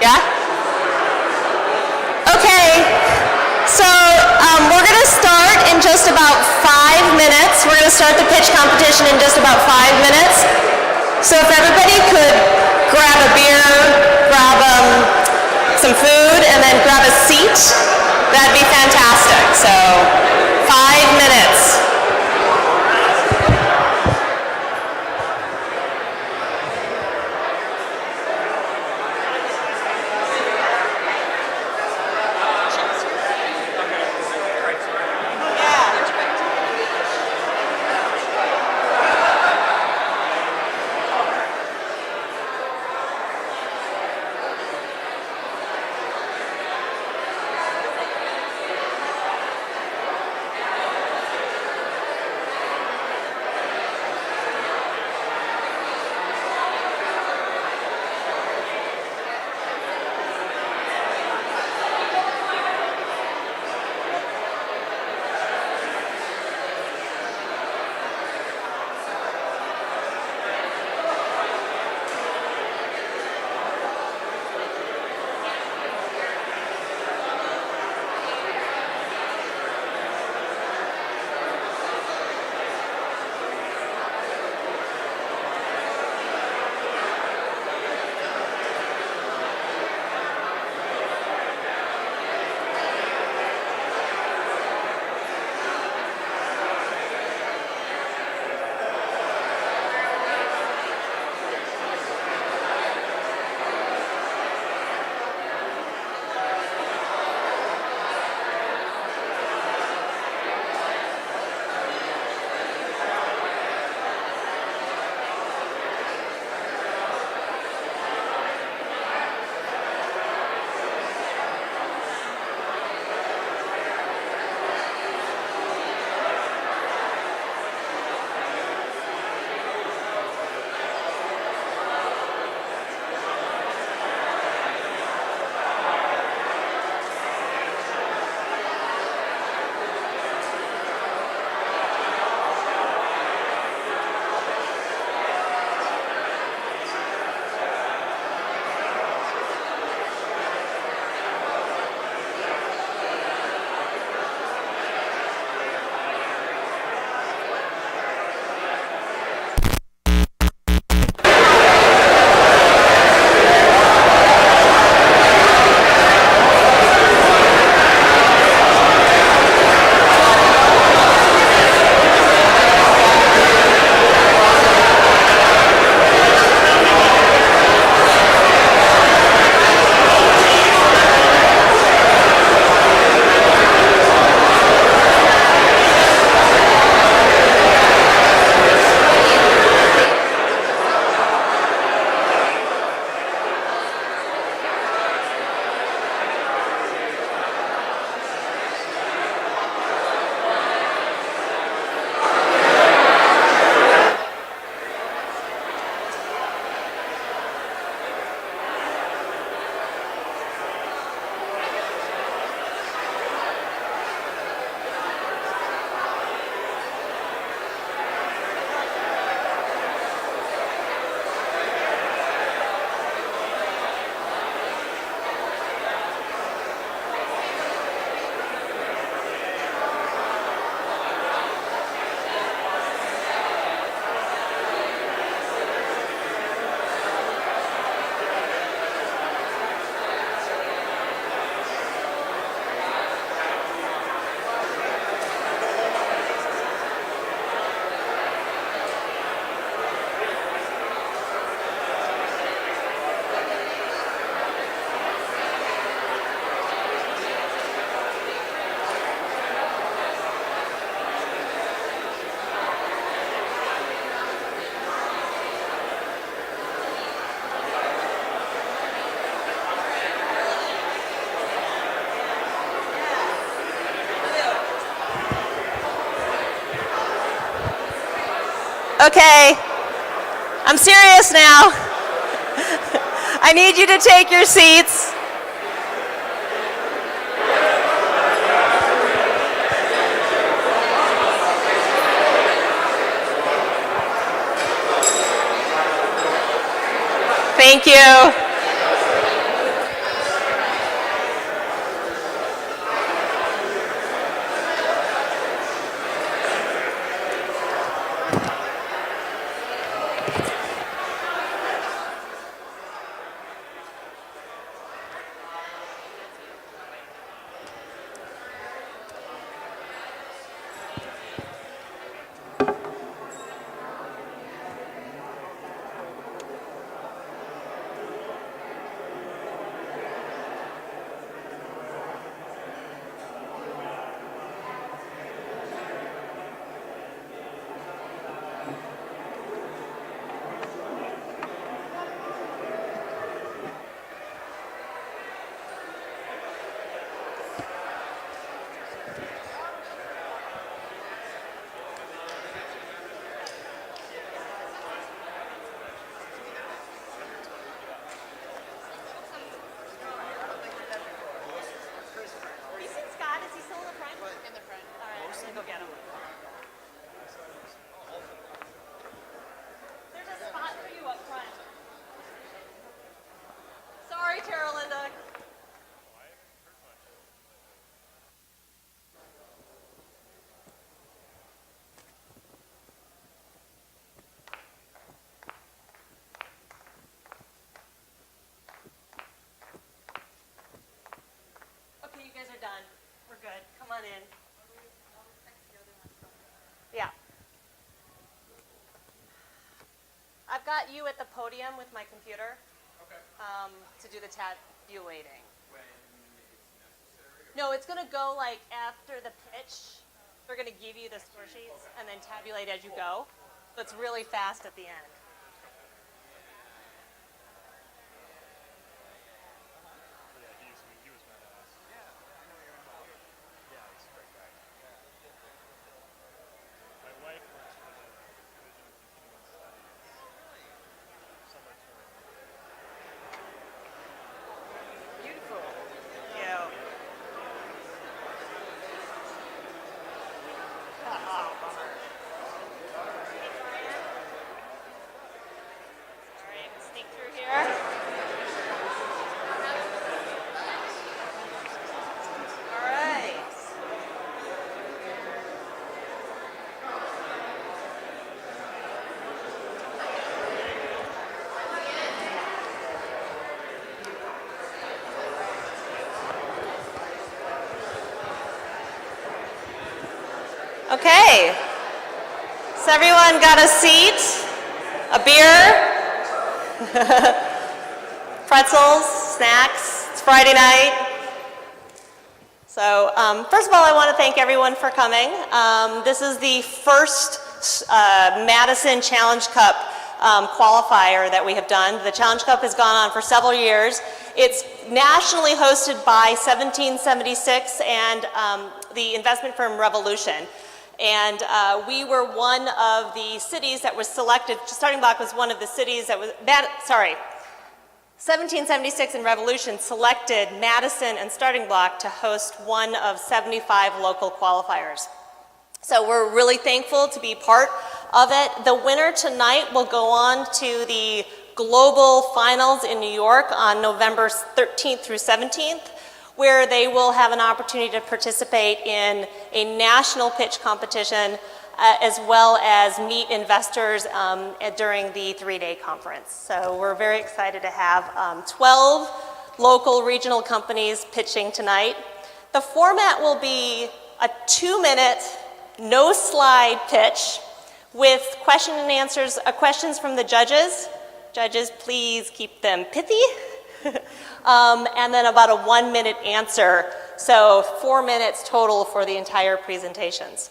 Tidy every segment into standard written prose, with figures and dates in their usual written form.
Yeah? Okay, so we're going to start in just about 5 minutes. We're going to start the pitch competition in just about 5 minutes. So if everybody could grab a beer, grab some food, and then grab a seat, that'd be fantastic. So 5 minutes. Okay, I'm serious now. I need you to take your seats. Thank you. I've got you at the podium with my computer. Okay. To do the tabulating. When it's necessary? No, it's going to go like after the pitch. We're going to give you the score sheets and then tabulate as you go. So it's really fast at the end. Beautiful. Yeah. Oh, bummer. Sorry, I'm gonna sneak through here. All right. Okay. So everyone got a seat, a beer, pretzels, snacks. It's Friday night. So first of all, I want to thank everyone for coming. This is the first Madison Challenge Cup qualifier that we have done. The Challenge Cup has gone on for several years. It's nationally hosted by 1776 and the investment firm Revolution. And we were one of the cities that was selected. Starting Block was one of the cities that was, 1776 and Revolution selected Madison and Starting Block to host one of 75 local qualifiers. So we're really thankful to be part of it. The winner tonight will go on to the global finals in New York on November 13th through 17th, where they will have an opportunity to participate in a national pitch competition as well as meet investors during the 3-day conference. So we're very excited to have 12 local regional companies pitching tonight. The format will be a 2-minute, no slide pitch with question and answers, questions from the judges. Judges, please keep them pithy. And then about a 1-minute answer. So 4 minutes total for the entire presentations.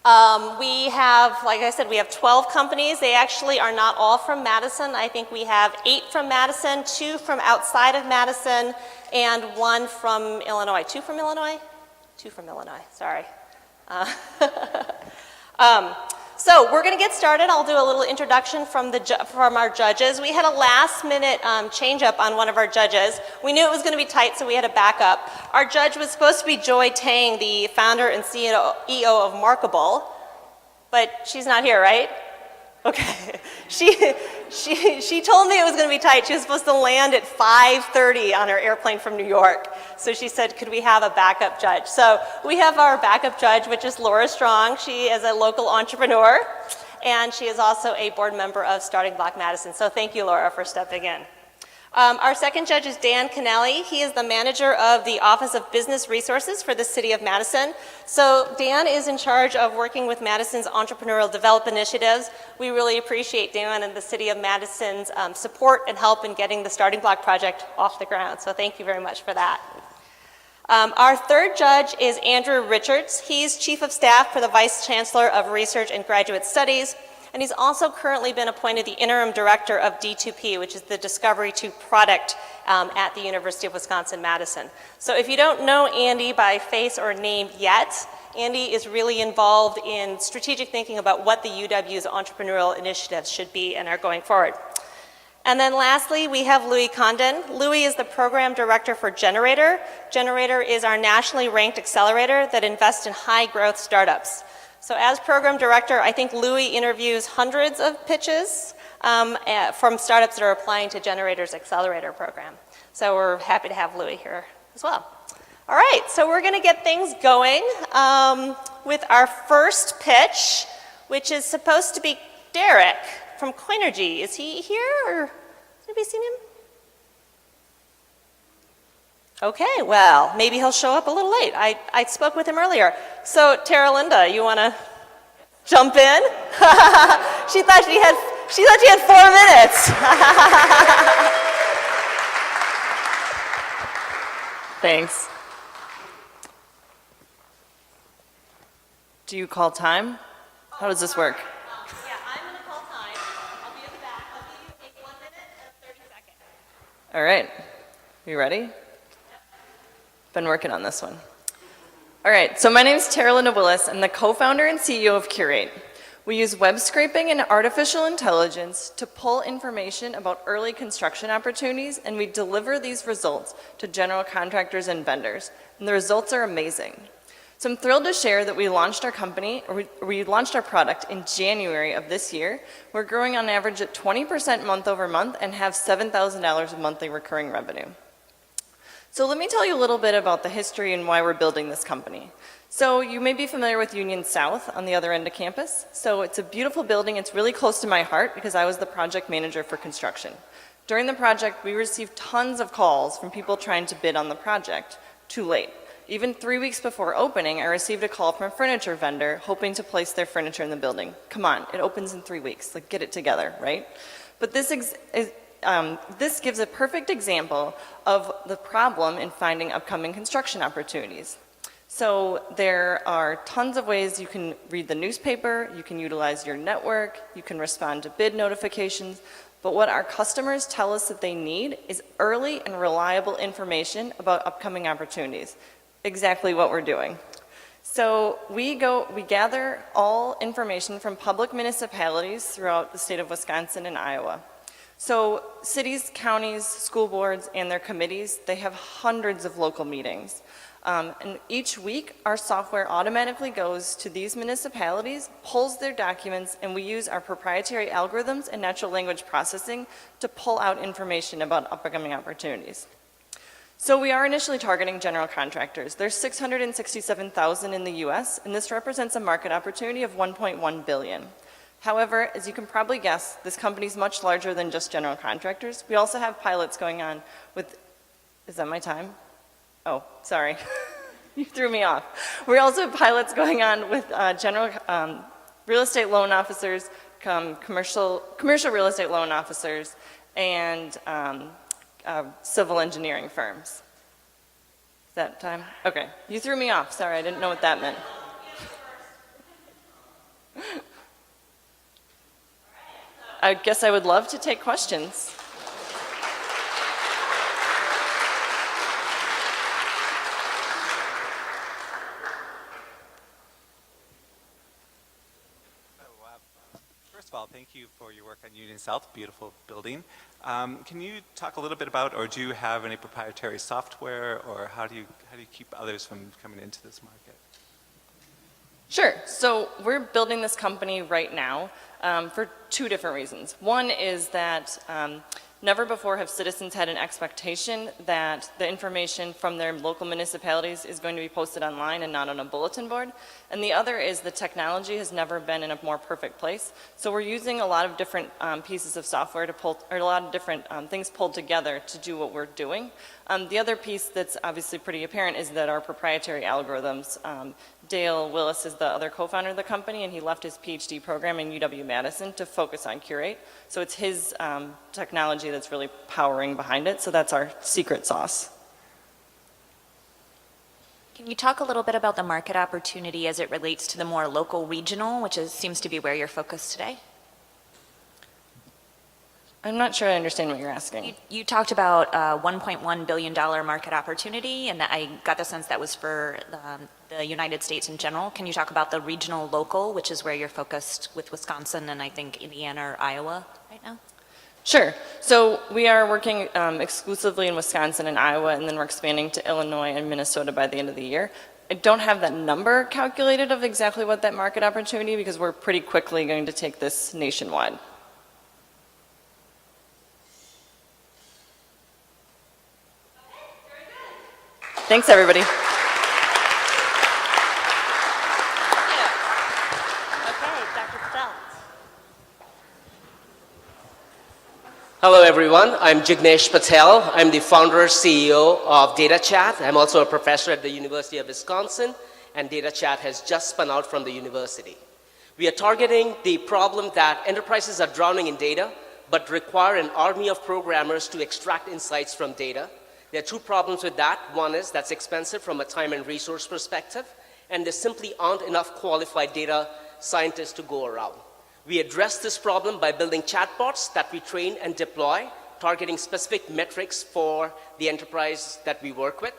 We have, like I said, we have 12 companies. They actually are not all from Madison. I think we have 8 from Madison, 2 from outside of Madison, and 1 from Illinois. 2 from Illinois? 2 from Illinois, sorry. So we're going to get started. I'll do a little introduction from our judges. We had a last-minute change-up on one of our judges. We knew it was going to be tight, so we had a backup. Our judge was supposed to be Joy Tang, the founder and CEO of Markable, but she's not here, right? Okay. She told me it was going to be tight. She was supposed to land at 5:30 on her airplane from New York. So she said, could we have a backup judge? So we have our backup judge, which is Laura Strong. She is a local entrepreneur, and she is also a board member of Starting Block Madison. So thank you, Laura, for stepping in. Our second judge is Dan Kennelly. He is the manager of the Office of Business Resources for the City of Madison. So Dan is in charge of working with Madison's entrepreneurial development initiatives. We really appreciate Dan and the City of Madison's support and help in getting the Starting Block project off the ground. So thank you very much for that. Our third judge is Andrew Richards. He's Chief of Staff for the Vice Chancellor of Research and Graduate Studies. And he's also currently been appointed the interim director of D2P, which is the Discovery to Product at the University of Wisconsin-Madison. So if you don't know Andy by face or name yet, Andy is really involved in strategic thinking about what the UW's entrepreneurial initiatives should be and are going forward. And then lastly, we have Louis Condon. Louis is the program director for Generator. Generator is our nationally ranked accelerator that invests in high-growth startups. So as program director, I think Louis interviews hundreds of pitches from startups that are applying to Generator's accelerator program. So we're happy to have Louis here as well. All right, so we're going to get things going with our first pitch, which is supposed to be Derek from Coinergy. Is he here, or has anybody seen him? Okay, well, maybe he'll show up a little late. I spoke with him earlier. So, Tara Linda, you want to jump in? She thought She thought she had 4 minutes. Thanks. Do you call time? How does this work? Yeah, I'm going to call time. I'll be at the back. I'll give you 1 minute and 30 seconds. All right. You ready? Been working on this one. All right, so my name is Tara Linda Willis. I'm the co-founder and CEO of Curate. We use web scraping and artificial intelligence to pull information about early construction opportunities, and we deliver these results to general contractors and vendors. And the results are amazing. So I'm thrilled to share that we launched our company, or we launched our product in January of this year. We're growing on average at 20% month over month and have $7,000 of monthly recurring revenue. So let me tell you a little bit about the history and why we're building this company. So you may be familiar with Union South on the other end of campus. So it's a beautiful building. It's really close to my heart because I was the project manager for construction. During the project, we received tons of calls from people trying to bid on the project. Too late. Even 3 weeks before opening, I received a call from a furniture vendor hoping to place their furniture in the building. Come on, it opens in 3 weeks. Like, get it together, right? But this gives a perfect example of the problem in finding upcoming construction opportunities. So there are tons of ways you can read the newspaper, you can utilize your network, you can respond to bid notifications, but what our customers tell us that they need is early and reliable information about upcoming opportunities. Exactly what we're doing. So we gather all information from public municipalities throughout the state of Wisconsin and Iowa. So cities, counties, school boards, and their committees, they have hundreds of local meetings. And each week, our software automatically goes to these municipalities, pulls their documents, and we use our proprietary algorithms and natural language processing to pull out information about upcoming opportunities. So we are initially targeting general contractors. There's 667,000 in the US, and this represents a market opportunity of 1.1 billion. However, as you can probably guess, this company is much larger than just general contractors. We also have pilots going on with, is that my time? Oh, sorry. You threw me off. We also have pilots going on with general real estate loan officers, commercial real estate loan officers, and civil engineering firms. Is that time? Okay. You threw me off. Sorry, I didn't know what that meant. I guess I would love to take questions. First of all, thank you for your work on Union South, beautiful building. Can you talk a little bit about, or do you have any proprietary software, or how do you keep others from coming into this market? Sure. So we're building this company right now for two different reasons. One is that never before have citizens had an expectation that the information from their local municipalities is going to be posted online and not on a bulletin board. And the other is the technology has never been in a more perfect place. So we're using a lot of different pieces of software to pull, or a lot of different things pulled together to do what we're doing. The other piece that's obviously pretty apparent is that our proprietary algorithms, Dale Willis is the other co-founder of the company, and he left his PhD program in UW-Madison to focus on Curate. So it's his technology that's really powering behind it. So that's our secret sauce. Can you talk a little bit about the market opportunity as it relates to the more local regional, which seems to be where you're focused today? I'm not sure I understand what you're asking. You talked about a $1.1 billion market opportunity, and I got the sense that was for the United States in general. Can you talk about the regional local, which is where you're focused with Wisconsin and I think Indiana or Iowa right now? Sure. So we are working exclusively in Wisconsin and Iowa, and then we're expanding to Illinois and Minnesota by the end of the year. I don't have that number calculated of exactly what that market opportunity, because we're pretty quickly going to take this nationwide. Thanks, everybody. Hello everyone, I'm Jignesh Patel. I'm the founder CEO of DataChat. I'm also a professor at the University of Wisconsin, and DataChat has just spun out from the university. We are targeting the problem that enterprises are drowning in data, but require an army of programmers to extract insights from data. There are two problems with that. One is that's expensive from a time and resource perspective, and there simply aren't enough qualified data scientists to go around. We address this problem by building chatbots that we train and deploy, targeting specific metrics for the enterprise that we work with.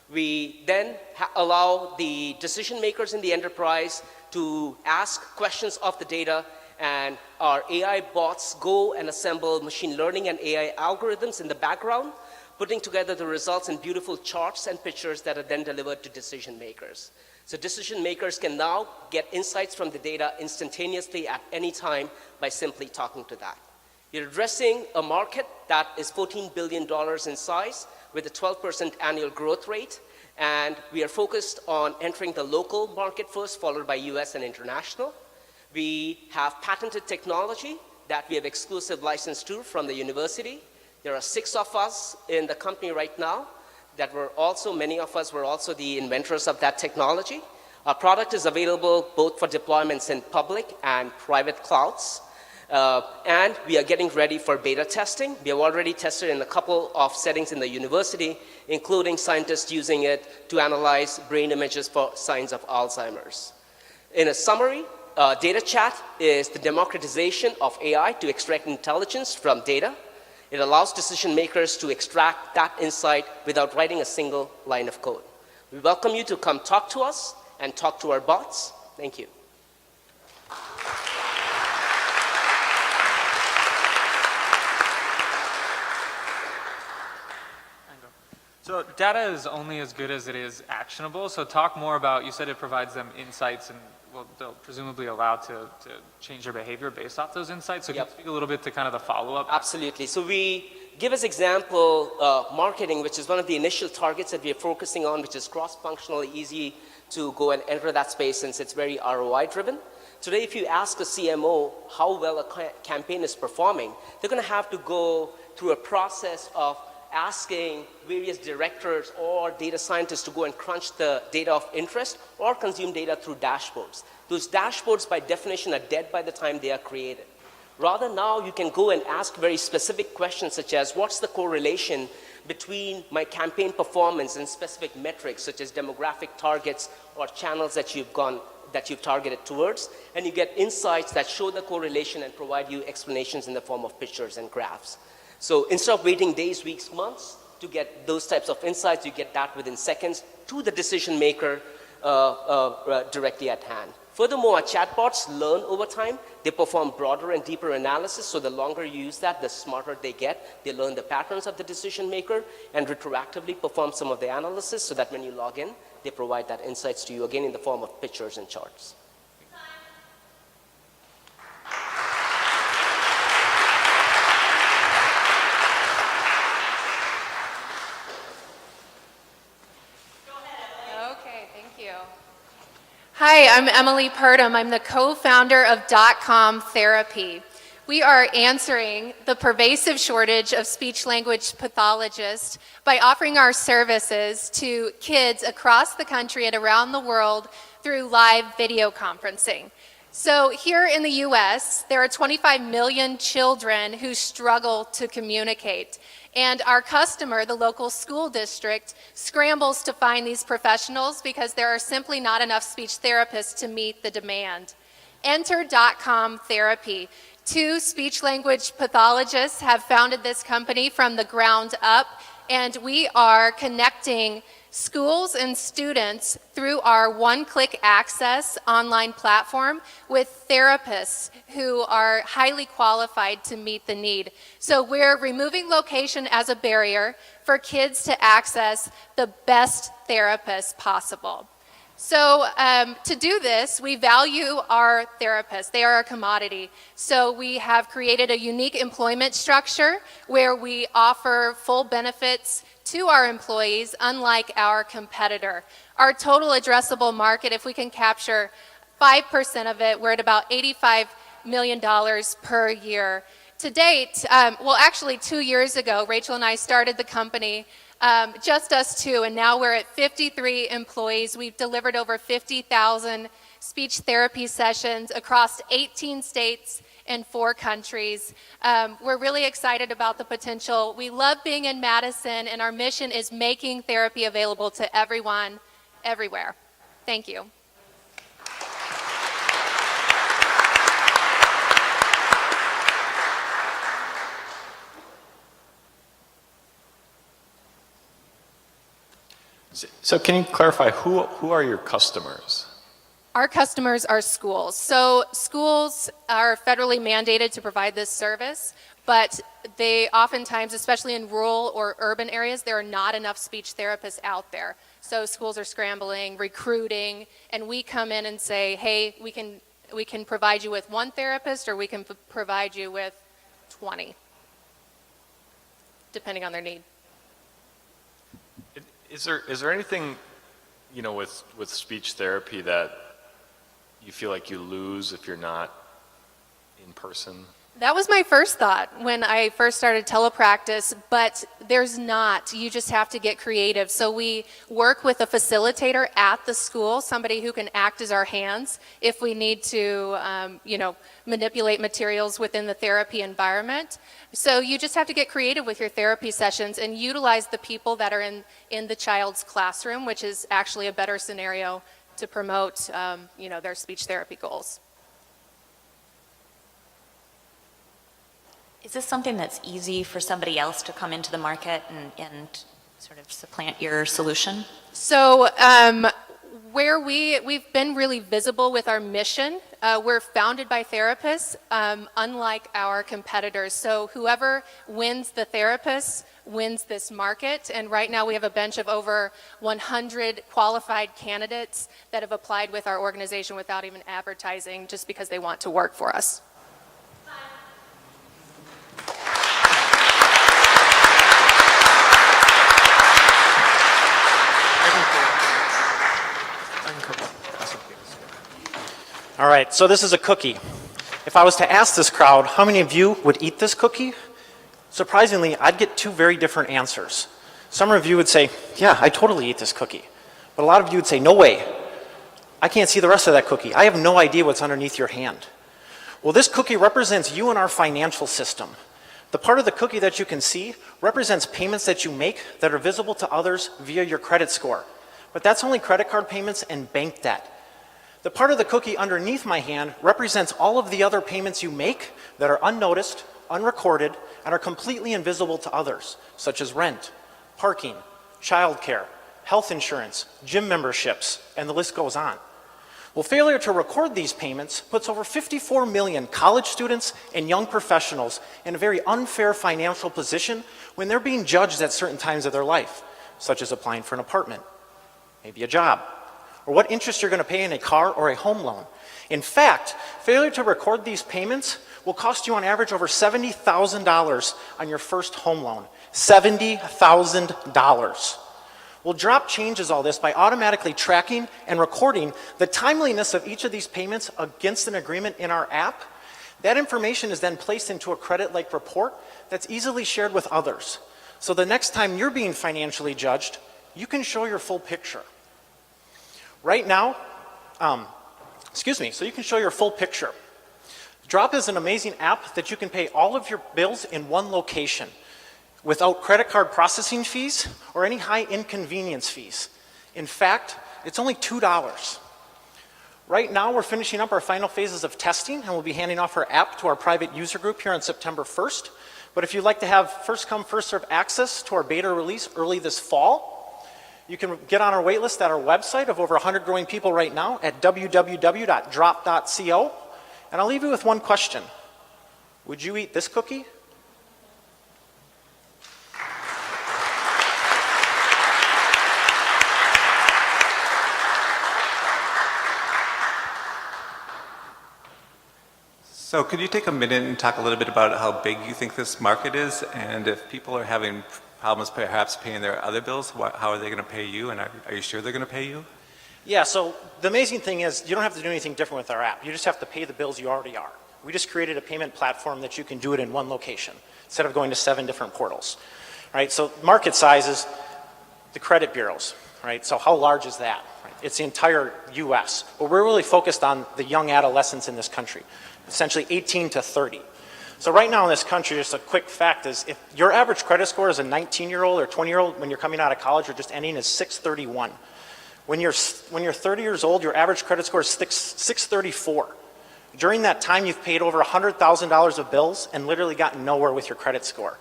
We then allow the decision makers in the enterprise to ask questions of the data, and our AI bots go and assemble machine learning and AI algorithms in the background, putting together the results in beautiful charts and pictures that are then delivered to decision makers. So decision makers can now get insights from the data instantaneously at any time by simply talking to that. You're addressing a market that is $14 billion in size with a 12% annual growth rate, and we are focused on entering the local market first, followed by US and international. We have patented technology that we have exclusive license to from the university. There are 6 of us in the company right now that were also, many of us were also the inventors of that technology. Our product is available both for deployments in public and private clouds. And we are getting ready for beta testing. We have already tested in a couple of settings in the university, including scientists using it to analyze brain images for signs of Alzheimer's. In a summary, data chat is the democratization of AI to extract intelligence from data. It allows decision makers to extract that insight without writing a single line of code. We welcome you to come talk to us and talk to our bots. Thank you. So data is only as good as it is actionable. So talk more about, you said it provides them insights and well, they'll presumably allow to change their behavior based off those insights. So can you speak a little bit to kind of the follow-up? Absolutely. So we give as example marketing, which is one of the initial targets that we are focusing on, which is cross-functionally easy to go and enter that space since it's very ROI driven. Today, if you ask a CMO how well a campaign is performing, they're going to have to go through a process of asking various directors or data scientists to go and crunch the data of interest or consume data through dashboards. Those dashboards by definition are dead by the time they are created. Rather now you can go and ask very specific questions such as what's the correlation between my campaign performance and specific metrics such as demographic targets or channels that you've targeted towards, and you get insights that show the correlation and provide you explanations in the form of pictures and graphs. So instead of waiting days, weeks, months to get those types of insights, you get that within seconds to the decision maker directly at hand. Furthermore, our chatbots learn over time. They perform broader and deeper analysis, so the longer you use that, the smarter they get. They learn the patterns of the decision maker and retroactively perform some of the analysis so that when you log in, they provide that insights to you again in the form of pictures and charts. Hi, I'm Emily Purdom. I'm the co-founder of .com Therapy. We are answering the pervasive shortage of speech-language pathologists by offering our services to kids across the country and around the world through live video conferencing. So here in the US, there are 25 million children who struggle to communicate. And our customer, the local school district, scrambles to find these professionals because there are simply not enough speech therapists to meet the demand. Enter .com Therapy. 2 speech-language pathologists have founded this company from the ground up, and we are connecting schools and students through our one-click access online platform with therapists who are highly qualified to meet the need. So we're removing location as a barrier for kids to access the best therapists possible. So to do this, we value our therapists. They are a commodity. So we have created a unique employment structure where we offer full benefits to our employees, unlike our competitor. Our total addressable market, if we can capture 5% of it, we're at about $85 million per year. To date, well, actually 2 years ago, Rachel and I started the company, just us two, and now we're at 53 employees. We've delivered over 50,000 speech therapy sessions across 18 states and 4 countries. We're really excited about the potential. We love being in Madison, and our mission is making therapy available to everyone, everywhere. Thank you. So can you clarify, who are your customers? Our customers are schools. So schools are federally mandated to provide this service, but they oftentimes, especially in rural or urban areas, there are not enough speech therapists out there. So schools are scrambling, recruiting, and we come in and say, hey, we can provide you with 1 therapist, or we can provide you with 20, depending on their need. Is there anything, you know, with speech therapy that you feel like you lose if you're not in person? That was my first thought when I first started telepractice, but there's not. You just have to get creative. So we work with a facilitator at the school, somebody who can act as our hands if we need to, manipulate materials within the therapy environment. So you just have to get creative with your therapy sessions and utilize the people that are in the child's classroom, which is actually a better scenario to promote, their speech therapy goals. Is this something that's easy for somebody else to come into the market and sort of supplant your solution? So where we've been really visible with our mission, we're founded by therapists, unlike our competitors. So whoever wins the therapist wins this market. And right now we have a bench of over 100 qualified candidates that have applied with our organization without even advertising, just because they want to work for us. All right, so this is a cookie. If I was to ask this crowd, how many of you would eat this cookie? Surprisingly, I'd get 2 very different answers. Some of you would say, yeah, I totally eat this cookie. But a lot of you would say, no way. I can't see the rest of that cookie. I have no idea what's underneath your hand. Well, this cookie represents you and our financial system. The part of the cookie that you can see represents payments that you make that are visible to others via your credit score. But that's only credit card payments and bank debt. The part of the cookie underneath my hand represents all of the other payments you make that are unnoticed, unrecorded, and are completely invisible to others, such as rent, parking, childcare, health insurance, gym memberships, and the list goes on. Well, failure to record these payments puts over 54 million college students and young professionals in a very unfair financial position when they're being judged at certain times of their life, such as applying for an apartment, maybe a job, or what interest you're going to pay in a car or a home loan. In fact, failure to record these payments will cost you on average over $70,000 on your first home loan. $70,000. Well, Drop changes all this by automatically tracking and recording the timeliness of each of these payments against an agreement in our app. That information is then placed into a credit-like report that's easily shared with others. So the next time you're being financially judged, you can show your full picture. Right now, so you can show your full picture. Drop is an amazing app that you can pay all of your bills in one location without credit card processing fees or any high inconvenience fees. In fact, it's only $2. Right now, we're finishing up our final phases of testing, and we'll be handing off our app to our private user group here on September 1st. But if you'd like to have first come, first serve access to our beta release early this fall, you can get on our wait list at our website of over 100 growing people right now at www.drop.co. And I'll leave you with one question. Would you eat this cookie? So could you take a minute and talk a little bit about how big you think this market is, and if people are having problems perhaps paying their other bills, how are they going to pay you, and are you sure they're going to pay you? Yeah, so the amazing thing is you don't have to do anything different with our app. You just have to pay the bills you already are. We just created a payment platform that you can do it in one location instead of going to 7 different portals. All right, so market size is the credit bureaus, right? So how large is that? Right? It's the entire US. But we're really focused on the young adolescents in this country, essentially 18 to 30. So right now in this country, just a quick fact is if your average credit score as a 19-year-old or 20-year-old when you're coming out of college or just ending is 631. When you're 30 years old, your average credit score is 634. During that time, you've paid over $100,000 of bills and literally gotten nowhere with your credit score.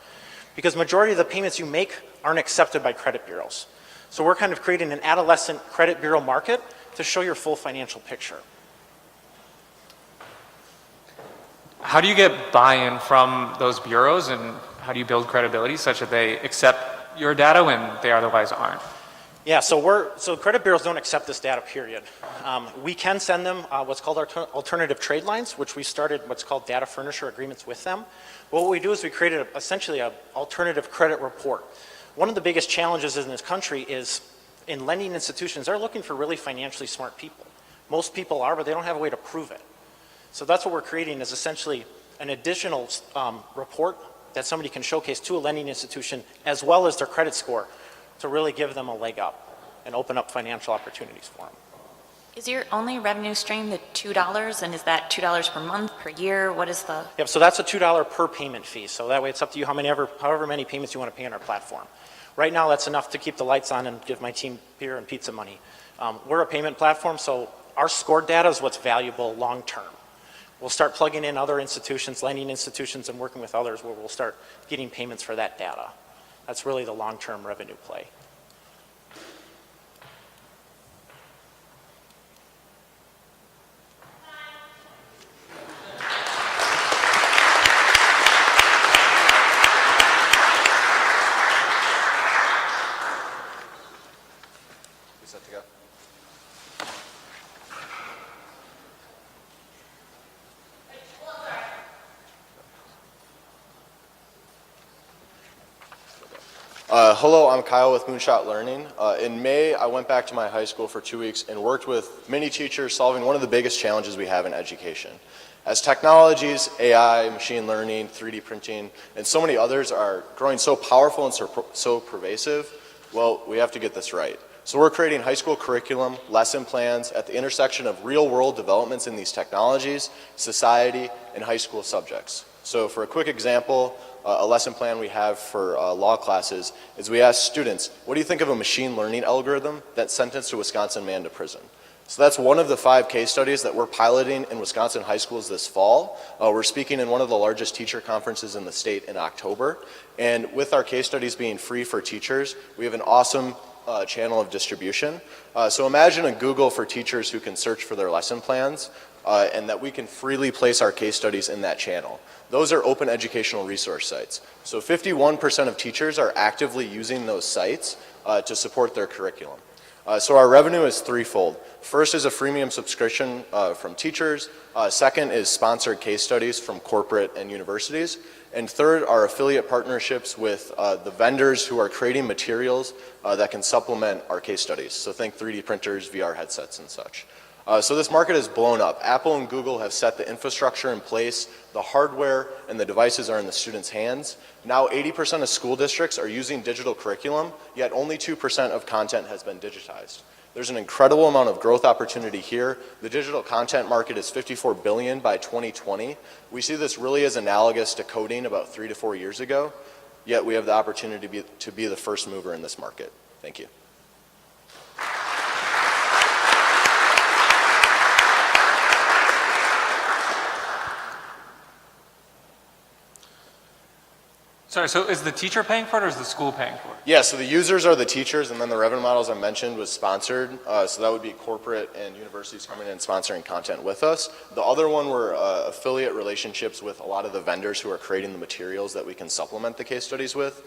Because majority of the payments you make aren't accepted by credit bureaus. So we're kind of creating an adolescent credit bureau market to show your full financial picture. How do you get buy-in from those bureaus, and how do you build credibility such that they accept your data when they otherwise aren't? Yeah, so credit bureaus don't accept this data, period. We can send them what's called our alternative trade lines, which we started what's called data furnisher agreements with them. But what we do is we created essentially an alternative credit report. One of the biggest challenges in this country is in lending institutions, they're looking for really financially smart people. Most people are, but they don't have a way to prove it. So that's what we're creating is essentially an additional report that somebody can showcase to a lending institution as well as their credit score to really give them a leg up and open up financial opportunities for them. Is your only revenue stream the $2, and is that $2 per month, per year? What is the? Yep, so that's a $2 per payment fee. So that way it's up to you however many payments you want to pay on our platform. Right now that's enough to keep the lights on and give my team beer and pizza money. We're a payment platform, so our score data is what's valuable long term. We'll start plugging in other institutions, lending institutions, and working with others where we'll start getting payments for that data. That's really the long-term revenue play. You set to go? Hello, I'm Kyle with Moonshot Learning. In May, I went back to my high school for 2 weeks and worked with many teachers solving one of the biggest challenges we have in education. As technologies, AI, machine learning, 3D printing, and so many others are growing so powerful and so pervasive, well, we have to get this right. So we're creating high school curriculum, lesson plans at the intersection of real-world developments in these technologies, society, and high school subjects. So for a quick example, a lesson plan we have for law classes is we ask students, what do you think of a machine learning algorithm that sentenced a Wisconsin man to prison? So that's one of the 5 case studies that we're piloting in Wisconsin high schools this fall. We're speaking in one of the largest teacher conferences in the state in October. And with our case studies being free for teachers, we have an awesome channel of distribution. So imagine a Google for teachers who can search for their lesson plans and that we can freely place our case studies in that channel. Those are open educational resource sites. So 51% of teachers are actively using those sites to support their curriculum. So our revenue is threefold. First is a freemium subscription from teachers. Second is sponsored case studies from corporate and universities. And third are affiliate partnerships with the vendors who are creating materials that can supplement our case studies. So think 3D printers, VR headsets, and such. So this market has blown up. Apple and Google have set the infrastructure in place. The hardware and the devices are in the students' hands. Now 80% of school districts are using digital curriculum, yet only 2% of content has been digitized. There's an incredible amount of growth opportunity here. The digital content market is $54 billion by 2020. We see this really as analogous to coding about 3 to 4 years ago, yet we have the opportunity to be the first mover in this market. Thank you. Sorry, so is the teacher paying for it or is the school paying for it? Yeah, so the users are the teachers, and then the revenue models I mentioned was sponsored. So that would be corporate and universities coming in and sponsoring content with us. The other one were affiliate relationships with a lot of the vendors who are creating the materials that we can supplement the case studies with.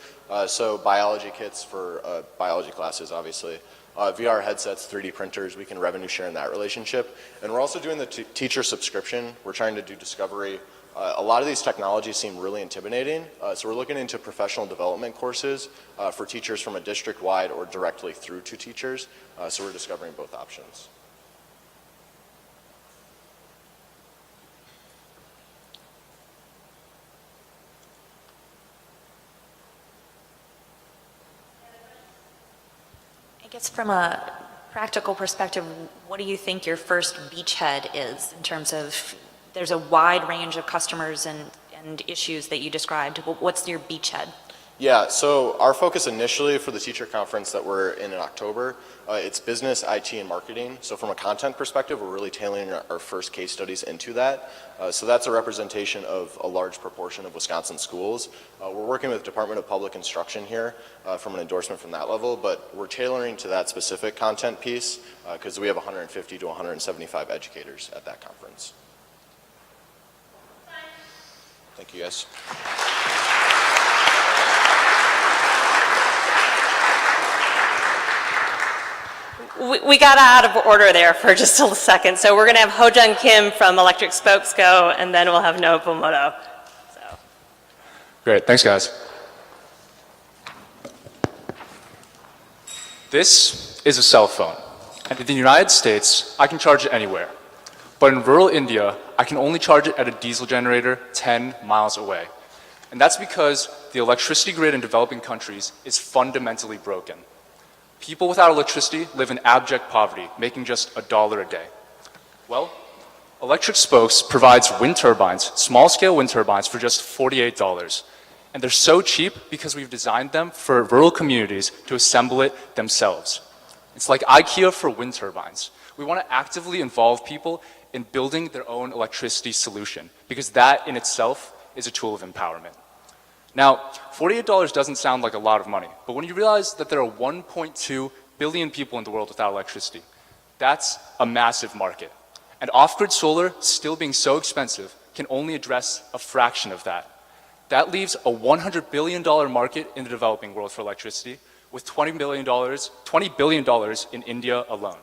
So biology kits for biology classes, obviously. VR headsets, 3D printers, we can revenue share in that relationship. And we're also doing the teacher subscription. We're trying to do discovery. A lot of these technologies seem really intimidating, so we're looking into professional development courses for teachers from a district-wide or directly through to teachers, so we're discovering both options. guess from a practical perspective, what do you think your first beachhead is in terms of, there's a wide range of customers and issues that you described. What's your beachhead? Yeah, so our focus initially for the teacher conference that we're in October, it's business, IT, and marketing. So from a content perspective, we're really tailoring our first case studies into that. So that's a representation of a large proportion of Wisconsin schools. We're working with Department of Public Instruction here from an endorsement from that level, but we're tailoring to that specific content piece because we have 150 to 175 educators at that conference. Thank you, guys. We got out of order there for just a second. So we're going to have Ho-Jung Kim from Electric Spokes go, and then we'll have Noah Pomoto. So. Great, thanks guys. This is a cell phone. And in the United States, I can charge it anywhere. But in rural India, I can only charge it at a diesel generator 10 miles away. And that's because the electricity grid in developing countries is fundamentally broken. People without electricity live in abject poverty, making just $1 a day. Well, Electric Spokes provides wind turbines, small-scale wind turbines, for just $48. And they're so cheap because we've designed them for rural communities to assemble it themselves. It's like IKEA for wind turbines. We want to actively involve people in building their own electricity solution, because that in itself is a tool of empowerment. Now, $48 doesn't sound like a lot of money, but when you realize that there are 1.2 billion people in the world without electricity, that's a massive market. And off-grid solar, still being so expensive, can only address a fraction of that. That leaves a $100 billion market in the developing world for electricity, with $20 billion in India alone.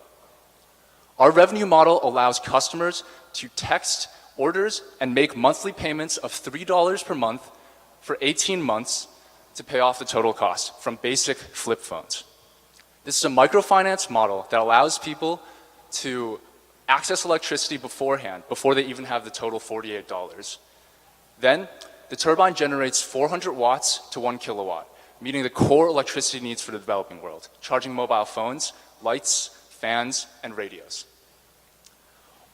Our revenue model allows customers to text orders and make monthly payments of $3 per month for 18 months to pay off the total cost from basic flip phones. This is a microfinance model that allows people to access electricity beforehand, before they even have the total $48. Then, the turbine generates 400 watts to 1 kilowatt, meeting the core electricity needs for the developing world, charging mobile phones, lights, fans, and radios.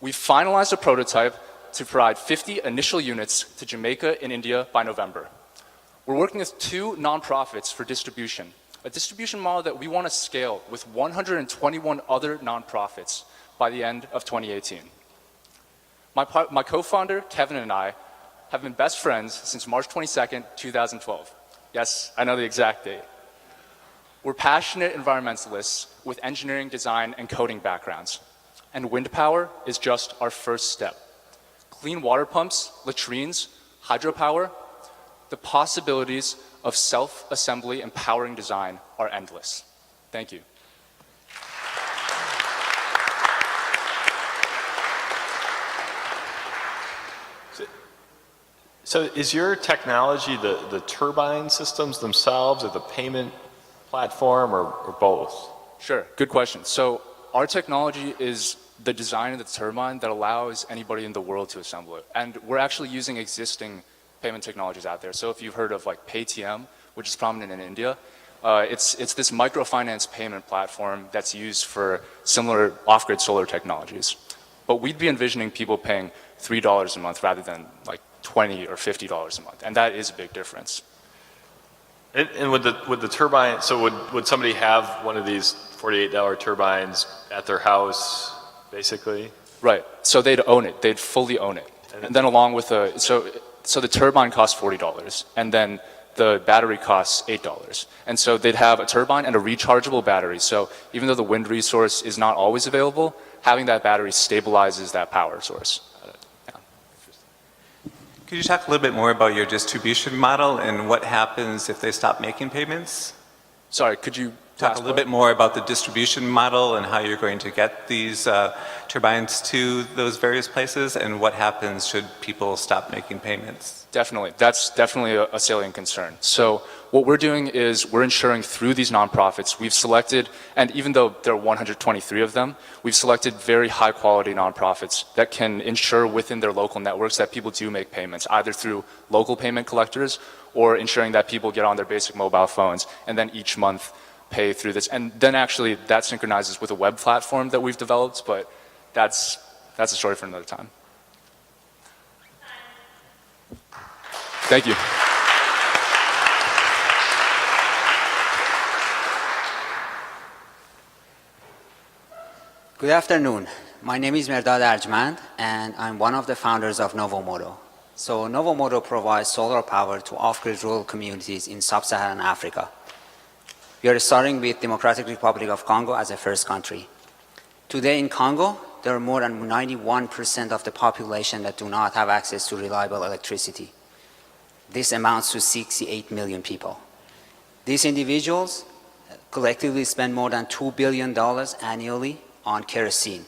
We've finalized a prototype to provide 50 initial units to Jamaica and India by November. We're working with 2 nonprofits for distribution, a distribution model that we want to scale with 121 other nonprofits by the end of 2018. My co-founder, Kevin, and I have been best friends since March 22nd, 2012. Yes, I know the exact date. We're passionate environmentalists with engineering, design, and coding backgrounds. And wind power is just our first step. Clean water pumps, latrines, hydropower, the possibilities of self-assembly and powering design are endless. Thank you. So is your technology the turbine systems themselves, or the payment platform, or both? Sure, good question. So our technology is the design of the turbine that allows anybody in the world to assemble it. And we're actually using existing payment technologies out there. So if you've heard of like Paytm, which is prominent in India, it's this microfinance payment platform that's used for similar off-grid solar technologies. But we'd be envisioning people paying $3 a month rather than like $20 or $50 a month. And that is a big difference. And would the turbine, so would somebody have one of these $48 turbines at their house, basically? Right, so they'd own it, they'd fully own it. And then along with so the turbine costs $40, and then the battery costs $8. And so they'd have a turbine and a rechargeable battery. So even though the wind resource is not always available, having that battery stabilizes that power source. Could you talk a little bit more about your distribution model and what happens if they stop making payments? Sorry, could you talk a little bit more about the distribution model and how you're going to get these turbines to those various places, and what happens should people stop making payments? Definitely. That's definitely a salient concern. So what we're doing is we're ensuring through these nonprofits, we've selected, and even though there are 123 of them, we've selected very high quality nonprofits that can ensure within their local networks that people do make payments, either through local payment collectors or ensuring that people get on their basic mobile phones and then each month pay through this. And then actually that synchronizes with a web platform that we've developed, but that's a story for another time. Thank you. Good afternoon. My name is Merdad Arjmand, and I'm one of the founders of Novomoto. So Novomoto provides solar power to off-grid rural communities in sub-Saharan Africa. We are starting with Democratic Republic of Congo as a first country. Today in Congo, there are more than 91% of the population that do not have access to reliable electricity. This amounts to 68 million people. These individuals collectively spend more than $2 billion annually on kerosene.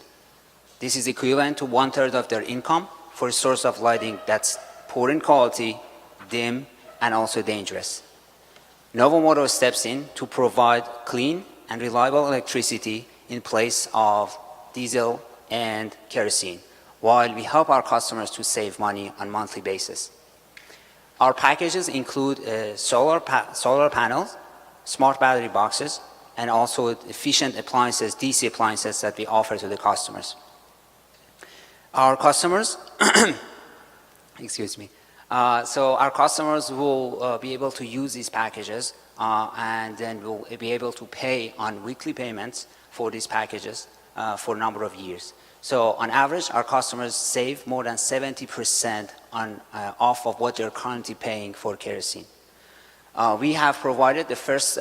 This is equivalent to 1/3 of their income for a source of lighting that's poor in quality, dim, and also dangerous. Novomoto steps in to provide clean and reliable electricity in place of diesel and kerosene, while we help our customers to save money on a monthly basis. Our packages include solar panels, smart battery boxes, and also efficient appliances, DC appliances that we offer to the customers. Our customers, excuse me, so our customers will be able to use these packages and then will be able to pay on weekly payments for these packages for a number of years. So on average, our customers save more than 70% off of what they're currently paying for kerosene. We have provided the first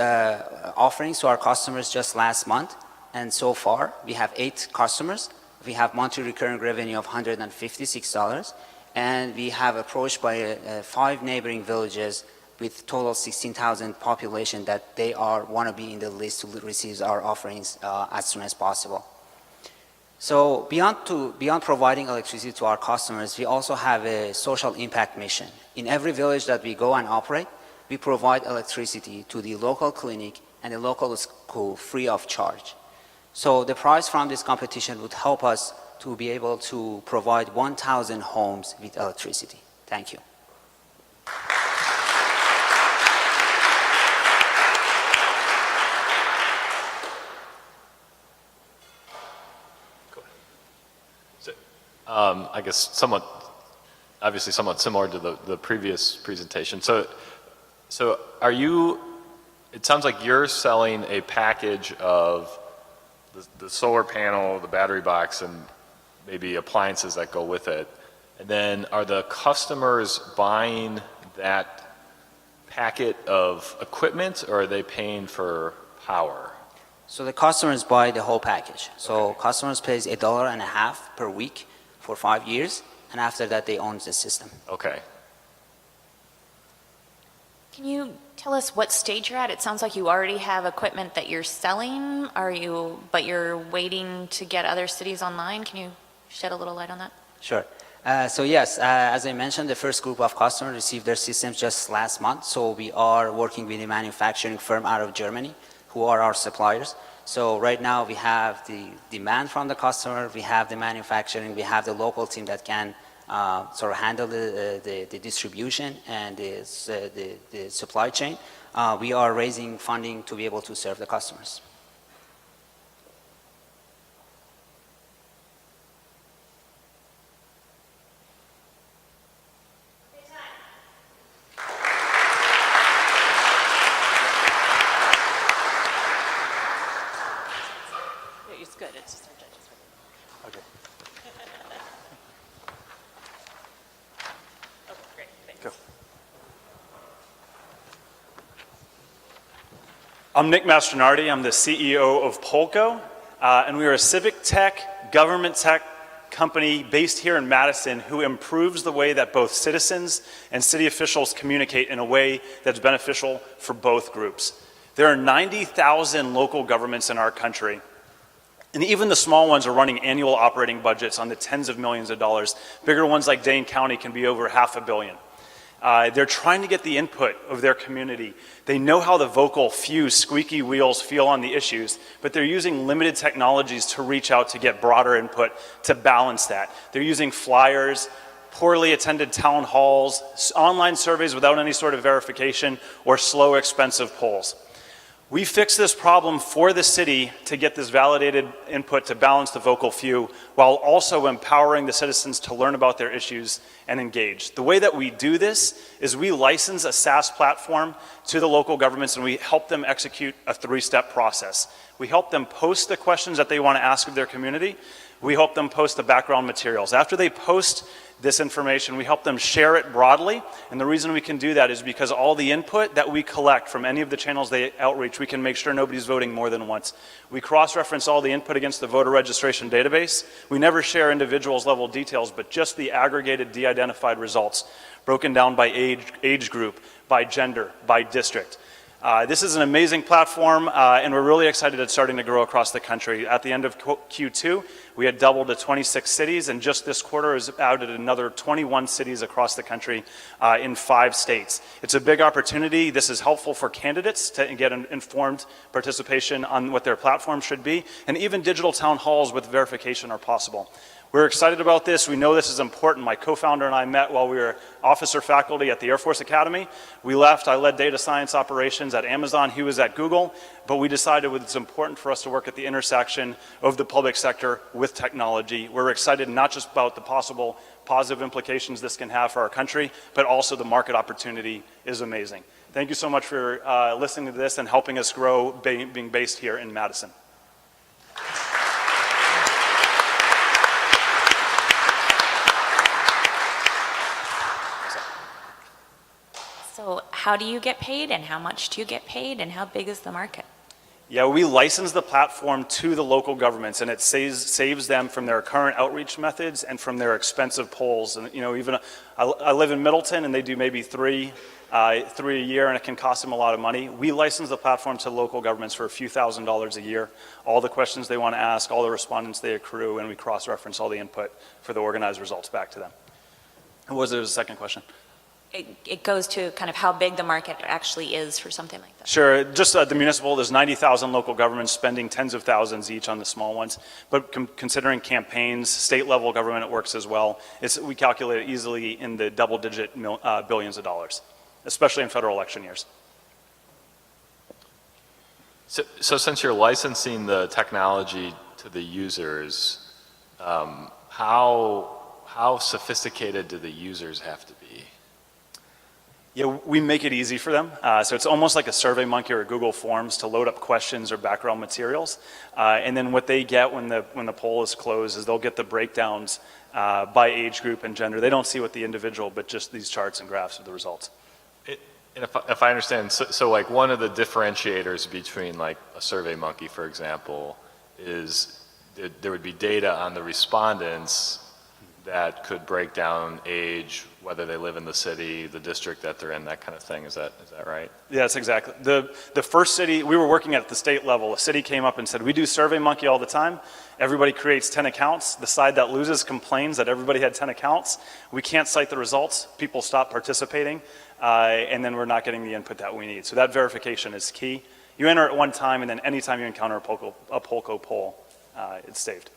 offerings to our customers just last month, and so far we have 8 customers. We have monthly recurring revenue of $156, and we have approached by 5 neighboring villages with total 16,000 population that they want to be in the list to receive our offerings as soon as possible. So beyond providing electricity to our customers, we also have a social impact mission. In every village that we go and operate, we provide electricity to the local clinic and the local school free of charge. So the prize from this competition would help us to be able to provide 1,000 homes with electricity. Thank you. I guess obviously somewhat similar to the previous presentation. So are you, it sounds like you're selling a package of the solar panel, the battery box, and maybe appliances that go with it. And then are the customers buying that packet of equipment, or are they paying for power? So the customers buy the whole package. So customers pays $1.50 per week for 5 years, and after that they own the system. Okay. Can you tell us what stage you're at? It sounds like you already have equipment that you're selling. But you're waiting to get other cities online. Can you shed a little light on that? Sure. So yes, as I mentioned, the first group of customers received their systems just last month. So we are working with a manufacturing firm out of Germany who are our suppliers. So right now we have the demand from the customer, we have the manufacturing, we have the local team that can sort of handle the distribution and the supply chain. We are raising funding to be able to serve the customers. It's good. It's just our judges. Okay. Okay, great. Thanks. Go. I'm Nick Mastronardi. I'm the CEO of Polko, and we are a civic tech, government tech company based here in Madison who improves the way that both citizens and city officials communicate in a way that's beneficial for both groups. There are 90,000 local governments in our country, and even the small ones are running annual operating budgets on the tens of millions of dollars. Bigger ones like Dane County can be over $500 million. They're trying to get the input of their community. They know how the vocal few squeaky wheels feel on the issues, but they're using limited technologies to reach out to get broader input to balance that. They're using flyers, poorly attended town halls, online surveys without any sort of verification, or slow, expensive polls. We fixed this problem for the city to get this validated input to balance the vocal few while also empowering the citizens to learn about their issues and engage. The way that we do this is we license a SaaS platform to the local governments and we help them execute a 3-step process. We help them post the questions that they want to ask of their community. We help them post the background materials. After they post this information, we help them share it broadly, and the reason we can do that is because all the input that we collect from any of the channels they outreach, we can make sure nobody's voting more than once. We cross-reference all the input against the voter registration database. We never share individuals' level details, but just the aggregated de-identified results, broken down by age group, by gender, by district. This is an amazing platform, and we're really excited it's starting to grow across the country. At the end of Q2, we had doubled to 26 cities, and just this quarter has added another 21 cities across the country in 5 states. It's a big opportunity. This is helpful for candidates to get an informed participation on what their platform should be, and even digital town halls with verification are possible. We're excited about this. We know this is important. My co-founder and I met while we were officer faculty at the Air Force Academy. We left. I led data science operations at Amazon. He was at Google. But we decided it's important for us to work at the intersection of the public sector with technology. We're excited not just about the possible positive implications this can have for our country, but also the market opportunity is amazing. Thank you so much for listening to this and helping us grow being based here in Madison. So how do you get paid, and how much do you get paid, and how big is the market? Yeah, we license the platform to the local governments, and it saves them from their current outreach methods and from their expensive polls. And even I live in Middleton, and they do maybe three a year, and it can cost them a lot of money. We license the platform to local governments for a few $1,000s a year. All the questions they want to ask, all the respondents they accrue, and we cross-reference all the input for the organized results back to them. What was the second question? It goes to kind of how big the market actually is for something like that. Sure, just the municipal, there's 90,000 local governments spending tens of thousands each on the small ones. But considering campaigns, state level government, it works as well. We calculate it easily in the double-digit billions of dollars, especially in federal election years. So since you're licensing the technology to the users, how sophisticated do the users have to be? Yeah, we make it easy for them. So it's almost like a SurveyMonkey or a Google Forms to load up questions or background materials. And then what they get when the poll is closed is they'll get the breakdowns by age group and gender. They don't see what the individual, but just these charts and graphs of the results. And if I understand, so like one of the differentiators between like a SurveyMonkey, for example, is there would be data on the respondents that could break down age, whether they live in the city, the district that they're in, that kind of thing. Is that right? Yes, exactly. The first city, we were working at the state level. A city came up and said, we do SurveyMonkey all the time. Everybody creates 10 accounts. The side that loses complains that everybody had 10 accounts. We can't cite the results. People stop participating, and then we're not getting the input that we need. So that verification is key. You enter at one time, and then anytime you encounter a Polko poll, it's saved.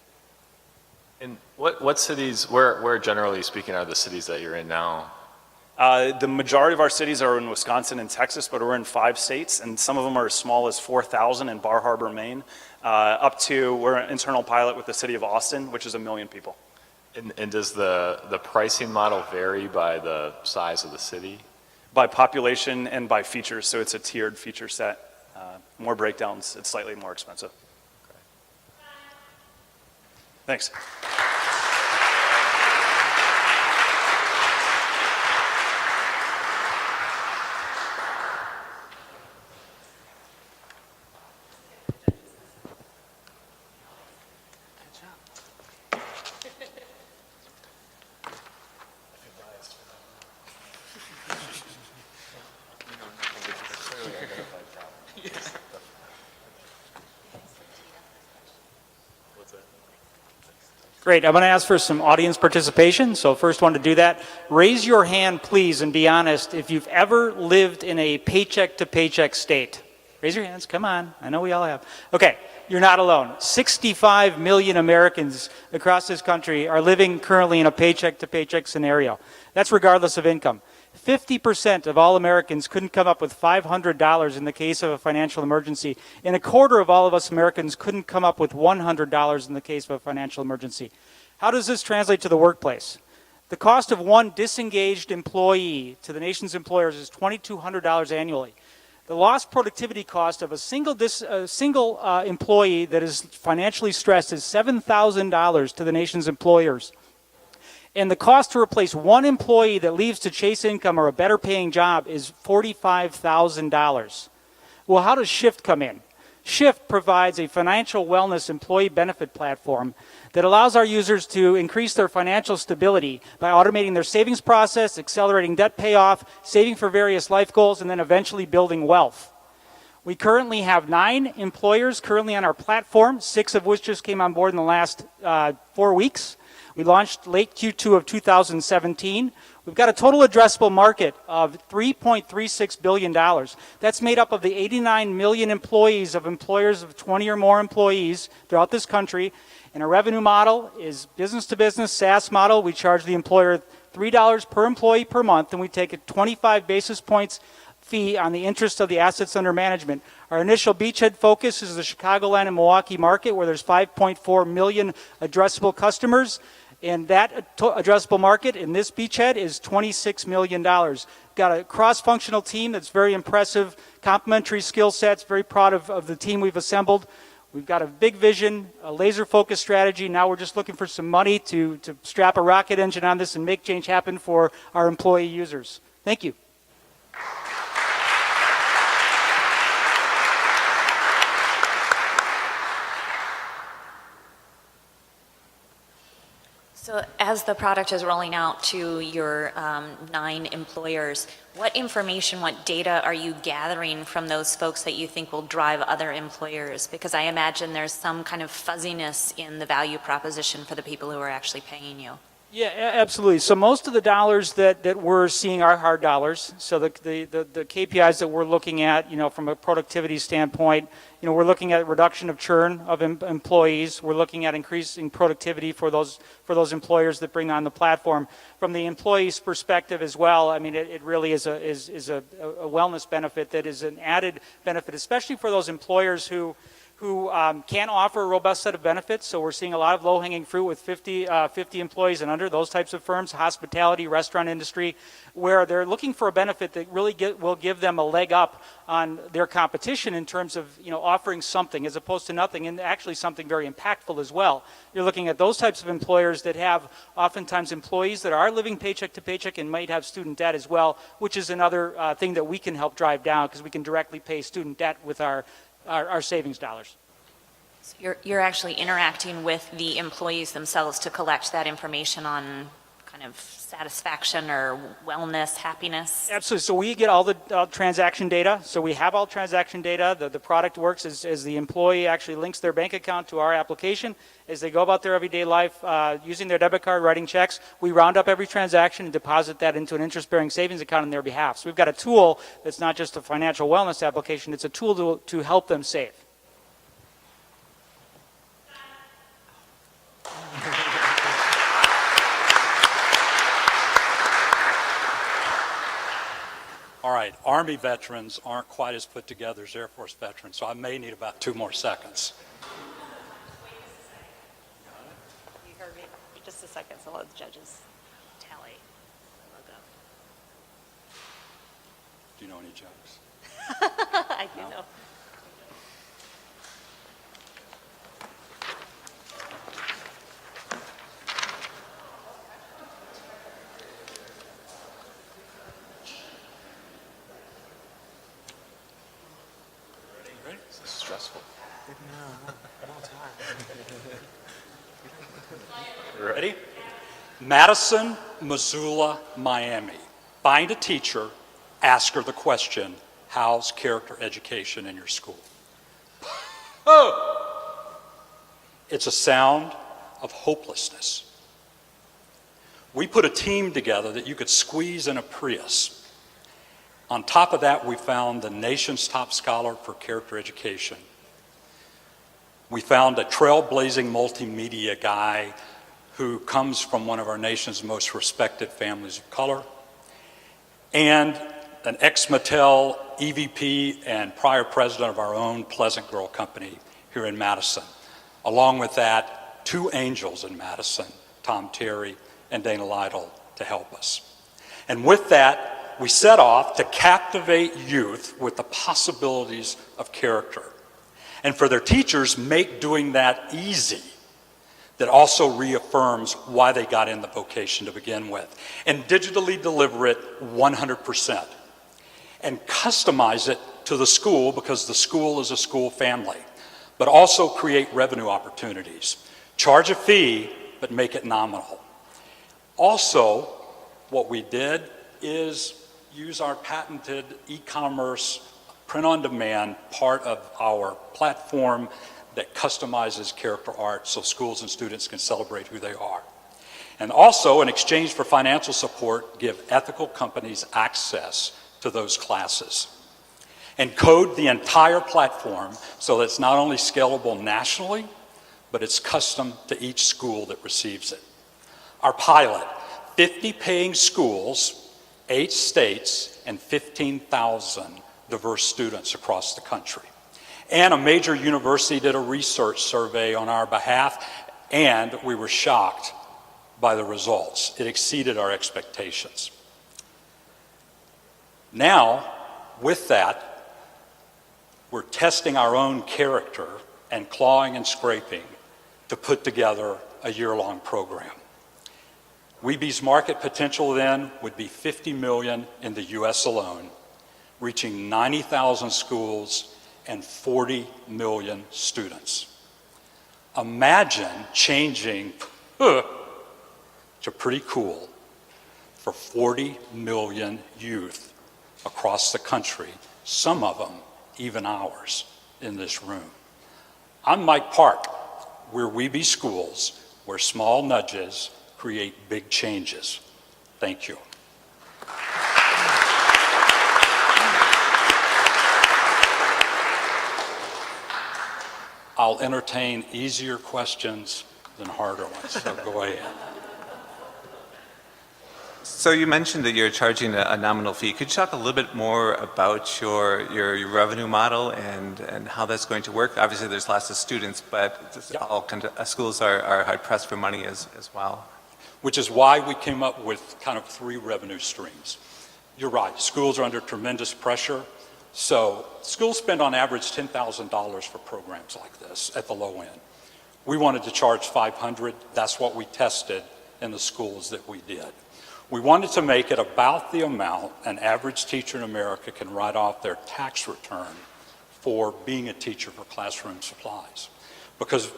And what cities, where generally speaking are the cities that you're in now? The majority of our cities are in Wisconsin and Texas, but we're in 5 states, and some of them are as small as 4,000 in Bar Harbor, Maine, up to, we're an internal pilot with the city of Austin, which is 1 million people. And does the pricing model vary by the size of the city? By population and by features, so it's a tiered feature set. More breakdowns, it's slightly more expensive. Thanks. Great, I'm going to ask for some audience participation. So first one to do that, raise your hand please and be honest if you've ever lived in a paycheck to paycheck state. Raise your hands, come on, I know we all have. Okay, you're not alone. 65 million Americans across this country are living currently in a paycheck to paycheck scenario. That's regardless of income. 50% of all Americans couldn't come up with $500 in the case of a financial emergency, and a quarter of all of us Americans couldn't come up with $100 in the case of a financial emergency. How does this translate to the workplace? The cost of one disengaged employee to the nation's employers is $2,200 annually. The lost productivity cost of a single employee that is financially stressed is $7,000 to the nation's employers. And the cost to replace one employee that leaves to chase income or a better paying job is $45,000. Well, how does Shift come in? Shift provides a financial wellness employee benefit platform that allows our users to increase their financial stability by automating their savings process, accelerating debt payoff, saving for various life goals, and then eventually building wealth. We currently have 9 employers currently on our platform, 6 of which just came on board in the last 4 weeks. We launched late Q2 of 2017. We've got a total addressable market of $3.36 billion. That's made up of the 89 million employees of employers of 20 or more employees throughout this country. And our revenue model is business-to-business SaaS model. We charge the employer $3 per employee per month, and we take a 25 basis points fee on the interest of the assets under management. Our initial beachhead focus is the Chicagoland and Milwaukee market, where there's 5.4 million addressable customers. And that addressable market in this beachhead is $26 million. Got a cross-functional team that's very impressive, complementary skill sets, very proud of the team we've assembled. We've got a big vision, a laser-focused strategy. Now we're just looking for some money to strap a rocket engine on this and make change happen for our employee users. Thank you. So as the product is rolling out to your 9 employers, what information, what data are you gathering from those folks that you think will drive other employers? Because I imagine there's some kind of fuzziness in the value proposition for the people who are actually paying you. Yeah, absolutely. So most of the dollars that we're seeing are hard dollars. So the KPIs that we're looking at, from a productivity standpoint, we're looking at reduction of churn of employees. We're looking at increasing productivity for those employers that bring on the platform. From the employee's perspective as well, I mean, it really is a wellness benefit that is an added benefit, especially for those employers who can't offer a robust set of benefits. So we're seeing a lot of low-hanging fruit with 50 employees and under, those types of firms, hospitality, restaurant industry, where they're looking for a benefit that really will give them a leg up on their competition in terms of offering something as opposed to nothing, and actually something very impactful as well. You're looking at those types of employers that have oftentimes employees that are living paycheck to paycheck and might have student debt as well, which is another thing that we can help drive down because we can directly pay student debt with our savings dollars. So you're actually interacting with the employees themselves to collect that information on kind of satisfaction or wellness, happiness? Absolutely. So we get all the transaction data. So we have all transaction data. The product works as the employee actually links their bank account to our application. As they go about their everyday life using their debit card, writing checks, we round up every transaction and deposit that into an interest-bearing savings account on their behalf. So we've got a tool that's not just a financial wellness application, it's a tool to help them save. All right, Army veterans aren't quite as put together as Air Force veterans, so I may need about 2 more seconds. You heard me. Just a second, so let the judges tally. Do you know any jokes? I do know. This is stressful. Ready? Madison, Missoula, Miami. Find a teacher, ask her the question, how's character education in your school? Oh! It's a sound of hopelessness. We put a team together that you could squeeze in a Prius. On top of that, we found the nation's top scholar for character education. We found a trailblazing multimedia guy who comes from one of our nation's most respected families of color. and an ex-Mattel EVP and prior president of our own Pleasant Girl company here in Madison. Along with that, 2 angels in Madison, Tom Terry and Dana Lytle, to help us. And with that, we set off to captivate youth with the possibilities of character. And for their teachers, make doing that easy. That also reaffirms why they got in the vocation to begin with. And digitally deliver it 100%. And customize it to the school, because the school is a school family. But also create revenue opportunities. Charge a fee, but make it nominal. Also, what we did is use our patented e-commerce print-on-demand part of our platform that customizes character art so schools and students can celebrate who they are. And also, in exchange for financial support, give ethical companies access to those classes. And code the entire platform so that it's not only scalable nationally, but it's custom to each school that receives it. Our pilot, 50 paying schools, 8 states, and 15,000 diverse students across the country. And a major university did a research survey on our behalf, and we were shocked by the results. It exceeded our expectations. Now, with that, we're testing our own character and clawing and scraping to put together a year-long program. Weeby's market potential then would be 50 million in the US alone, reaching 90,000 schools and 40 million students. Imagine changing to pretty cool for 40 million youth across the country, some of them even ours in this room. I'm Mike Park. We're Weeby Schools, where small nudges create big changes. Thank you. I'll entertain easier questions than harder ones, so go ahead. So you mentioned that you're charging a nominal fee. Could you talk a little bit more about your revenue model and how that's going to work? Obviously, there's lots of students, but all schools are hard pressed for money as well. Which is why we came up with kind of 3 revenue streams. You're right, schools are under tremendous pressure. So schools spend on average $10,000 for programs like this at the low end. We wanted to charge $500. That's what we tested in the schools that we did. We wanted to make it about the amount an average teacher in America can write off their tax return for being a teacher for classroom supplies. Because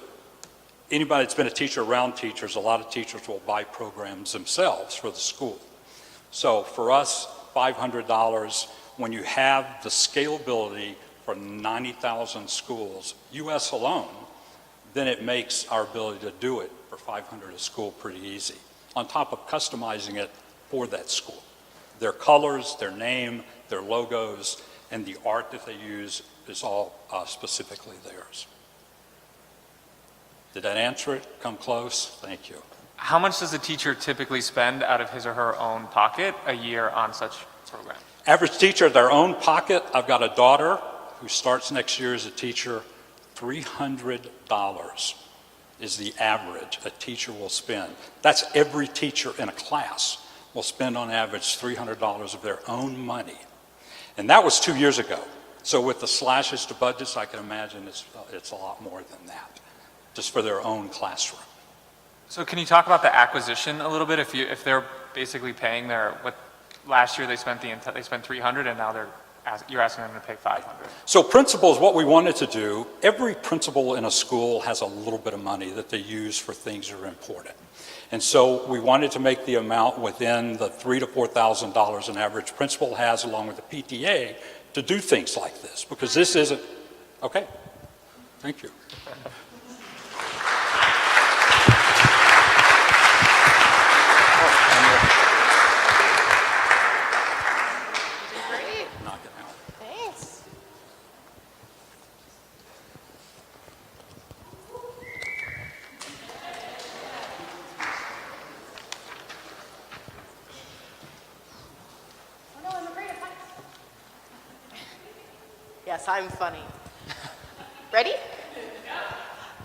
anybody that's been a teacher around teachers, a lot of teachers will buy programs themselves for the school. So for us, $500, when you have the scalability for 90,000 schools, US alone, then it makes our ability to do it for $500 a school pretty easy, on top of customizing it for that school. Their colors, their name, their logos, and the art that they use is all specifically theirs. Did that answer it? Come close? Thank you. How much does a teacher typically spend out of his or her own pocket a year on such programs? Average teacher, their own pocket. I've got a daughter who starts next year as a teacher. $300 is the average a teacher will spend. That's every teacher in a class will spend on average $300 of their own money. And that was 2 years ago. So with the slashes to budgets, I can imagine it's a lot more than that, just for their own classroom. So can you talk about the acquisition a little bit? If they're basically paying last year they spent 300 and now you're asking them to pay 500. So principals, what we wanted to do, every principal in a school has a little bit of money that they use for things that are important. And so we wanted to make the amount within the $3,000 to $4,000 an average principal has, along with the PTA, to do things like this, because this isn't, okay, thank you. Yes, I'm funny. Ready?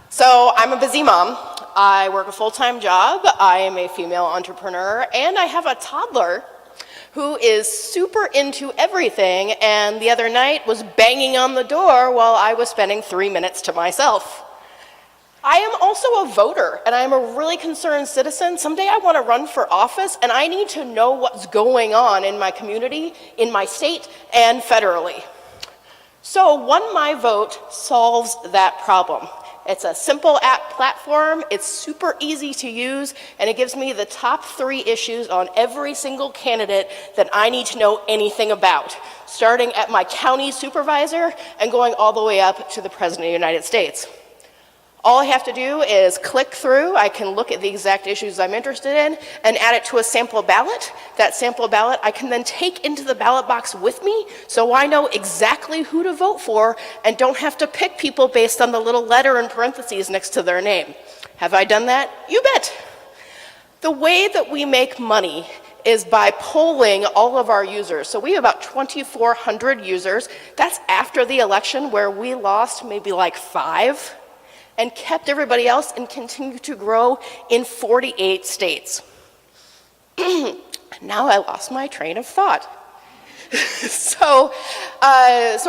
So I'm a busy mom. I work a full-time job. I am a female entrepreneur, and I have a toddler who is super into everything, and the other night was banging on the door while I was spending 3 minutes to myself. I am also a voter, and I am a really concerned citizen. Someday I want to run for office, and I need to know what's going on in my community, in my state, and federally. So One My Vote solves that problem. It's a simple app platform, it's super easy to use, and it gives me the top 3 issues on every single candidate that I need to know anything about, starting at my county supervisor and going all the way up to the President of the United States. All I have to do is click through. I can look at the exact issues I'm interested in and add it to a sample ballot. That sample ballot I can then take into the ballot box with me so I know exactly who to vote for and don't have to pick people based on the little letter in parentheses next to their name. Have I done that? You bet. The way that we make money is by polling all of our users. So we have about 2,400 users. That's after the election where we lost maybe like 5. And kept everybody else and continue to grow in 48 states. Now I lost my train of thought. So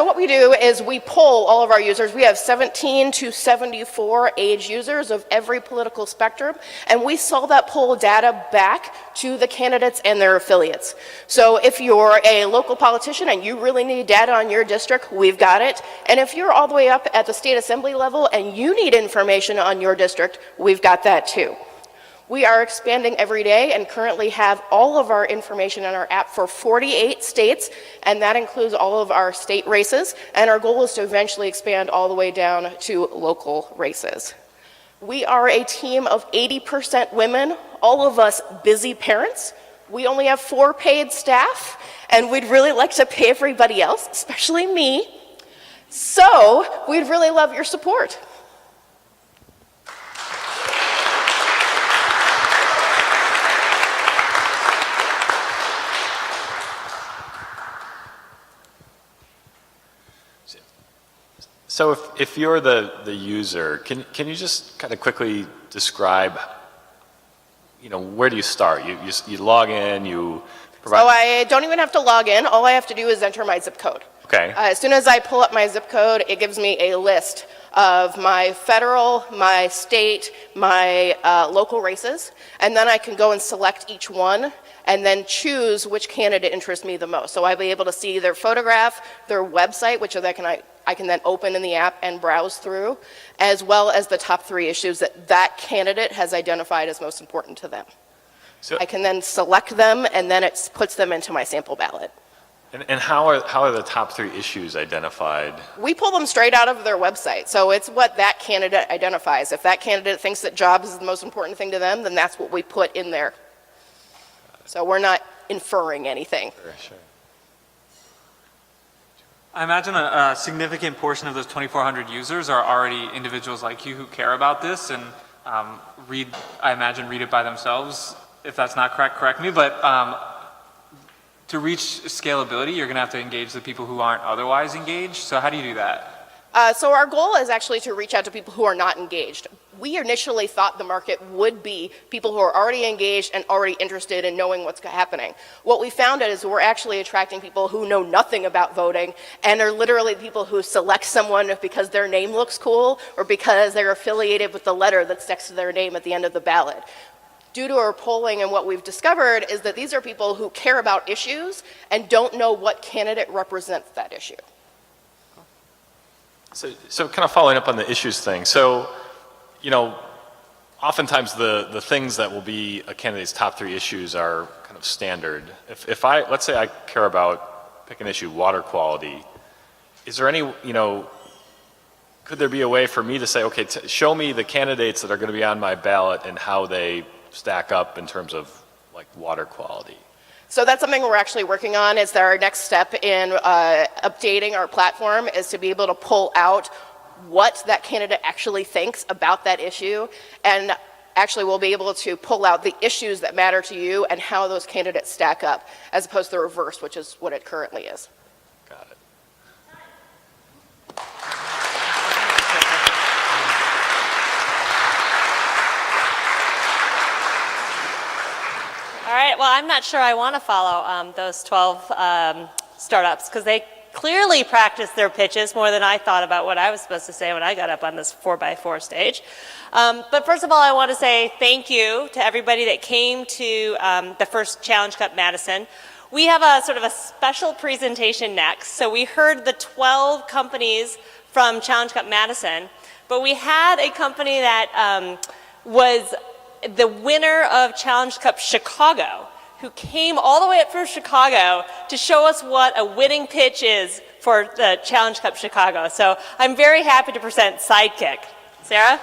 what we do is we poll all of our users. We have 17 to 74 age users of every political spectrum, and we sell that poll data back to the candidates and their affiliates. So if you're a local politician and you really need data on your district, we've got it. And if you're all the way up at the state assembly level and you need information on your district, we've got that too. We are expanding every day and currently have all of our information in our app for 48 states, and that includes all of our state races, and our goal is to eventually expand all the way down to local races. We are a team of 80% women, all of us busy parents. We only have 4 paid staff, and we'd really like to pay everybody else, especially me. So we'd really love your support. So if you're the user, can you just kind of quickly describe, where do you start? You log in, you provide... So I don't even have to log in. All I have to do is enter my zip code. Okay. As soon as I pull up my zip code, it gives me a list of my federal, my state, my local races, and then I can go and select each one and then choose which candidate interests me the most. So I'll be able to see their photograph, their website, which I can then open in the app and browse through, as well as the top 3 issues that candidate has identified as most important to them. So I can then select them, and then it puts them into my sample ballot. And how are the top 3 issues identified? We pull them straight out of their website, so it's what that candidate identifies. If that candidate thinks that jobs is the most important thing to them, then that's what we put in there. So we're not inferring anything. Sure. I imagine a significant portion of those 2,400 users are already individuals like you who care about this and read it by themselves. If that's not correct, correct me. But to reach scalability, you're going to have to engage the people who aren't otherwise engaged. So how do you do that? So our goal is actually to reach out to people who are not engaged. We initially thought the market would be people who are already engaged and already interested in knowing what's happening. What we found is we're actually attracting people who know nothing about voting and are literally people who select someone because their name looks cool or because they're affiliated with the letter that's next to their name at the end of the ballot. Due to our polling and what we've discovered is that these are people who care about issues and don't know what candidate represents that issue. So kind of following up on the issues thing. So, oftentimes the things that will be a candidate's top 3 issues are kind of standard. Let's say I care about, pick an issue, water quality. Is there any, could there be a way for me to say, okay, show me the candidates that are going to be on my ballot and how they stack up in terms of like water quality? So that's something we're actually working on. Is that our next step in updating our platform is to be able to pull out what that candidate actually thinks about that issue, and actually we'll be able to pull out the issues that matter to you and how those candidates stack up, as opposed to the reverse, which is what it currently is. Got it. I'm not sure I want to follow those 12 startups because they clearly practiced their pitches more than I thought about what I was supposed to say when I got up on this 4x4 stage. But first of all, I want to say thank you to everybody that came to the first Challenge Cup Madison. We have a sort of a special presentation next. So we heard the 12 companies from Challenge Cup Madison, but we had a company that was the winner of Challenge Cup Chicago, who came all the way up from Chicago to show us what a winning pitch is for the Challenge Cup Chicago. So I'm very happy to present Sidekick. Sarah?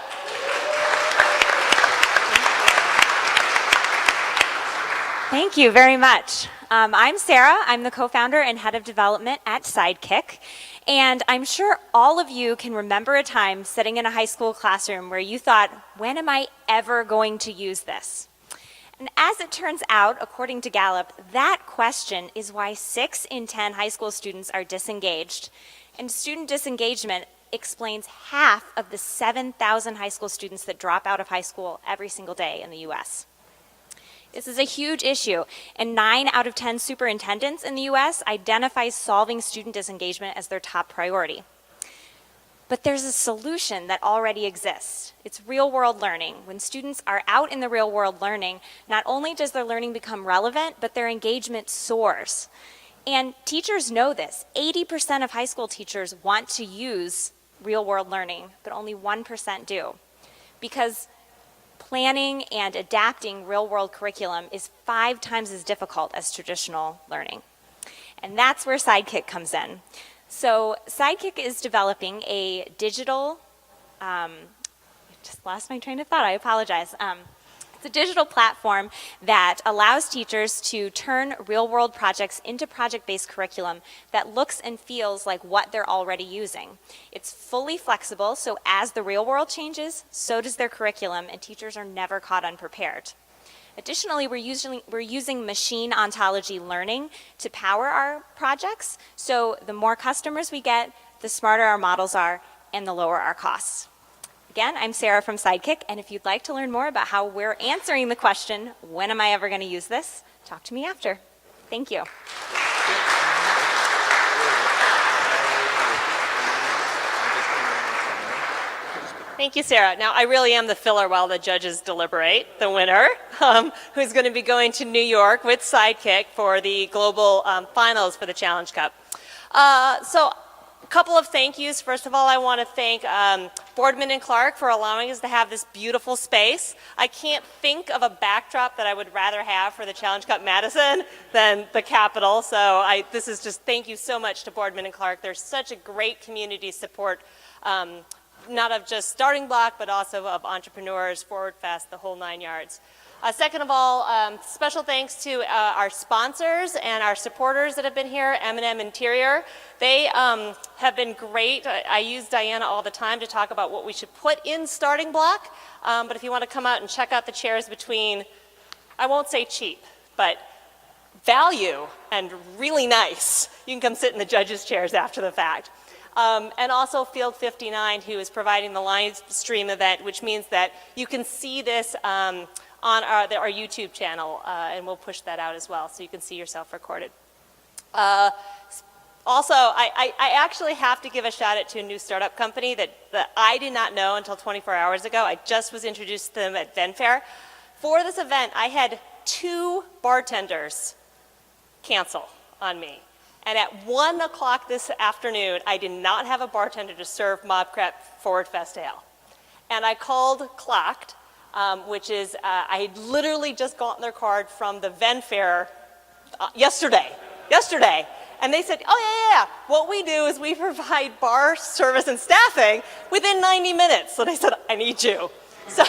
Thank you very much. I'm Sarah. I'm the co-founder and head of development at Sidekick. And I'm sure all of you can remember a time sitting in a high school classroom where you thought, when am I ever going to use this? And as it turns out, according to Gallup, that question is why 6 in 10 high school students are disengaged. And student disengagement explains half of the 7,000 high school students that drop out of high school every single day in the US. This is a huge issue, and 9 out of 10 superintendents in the US identify solving student disengagement as their top priority. But there's a solution that already exists. It's real-world learning. When students are out in the real world learning, not only does their learning become relevant, but their engagement soars. And teachers know this. 80% of high school teachers want to use real-world learning, but only 1% do. Because planning and adapting real-world curriculum is 5 times as difficult as traditional learning. And that's where Sidekick comes in. So Sidekick is developing a digital, just lost my train of thought, I apologize. It's a digital platform that allows teachers to turn real-world projects into project-based curriculum that looks and feels like what they're already using. It's fully flexible, so as the real world changes, so does their curriculum, and teachers are never caught unprepared. Additionally, we're using machine ontology learning to power our projects, so the more customers we get, the smarter our models are, and the lower our costs. Again, I'm Sarah from Sidekick, and if you'd like to learn more about how we're answering the question, when am I ever going to use this, talk to me after. Thank you. Thank you, Sarah. Now, I really am the filler while the judges deliberate the winner, who's going to be going to New York with Sidekick for the global finals for the Challenge Cup. So a couple of thank yous. First of all, I want to thank Boardman Clark for allowing us to have this beautiful space. I can't think of a backdrop that I would rather have for the Challenge Cup Madison than the Capitol. So this is just thank you so much to Boardman Clark. There's such a great community support, not of just Starting Block, but also of entrepreneurs, Forward Fest, the whole 9 yards. Second of all, special thanks to our sponsors and our supporters that have been here, M&M Interior. They have been great. I use Diana all the time to talk about what we should put in Starting Block, but if you want to come out and check out the chairs between, I won't say cheap, but value and really nice, you can come sit in the judges' chairs after the fact. And also Field 59, who is providing the live stream event, which means that you can see this on our YouTube channel, and we'll push that out as well, so you can see yourself recorded. Also, I actually have to give a shout out to a new startup company that I did not know until 24 hours ago. I just was introduced to them at Venfair. For this event, I had 2 bartenders cancel on me. And at 1 o'clock this afternoon, I did not have a bartender to serve Mob Crep Forward Fest Ale. And I called Clocked, which is, I had literally just gotten their card from the Venfair yesterday. And they said, oh yeah, what we do is we provide bar service and staffing within 90 minutes. So they said, I need you. So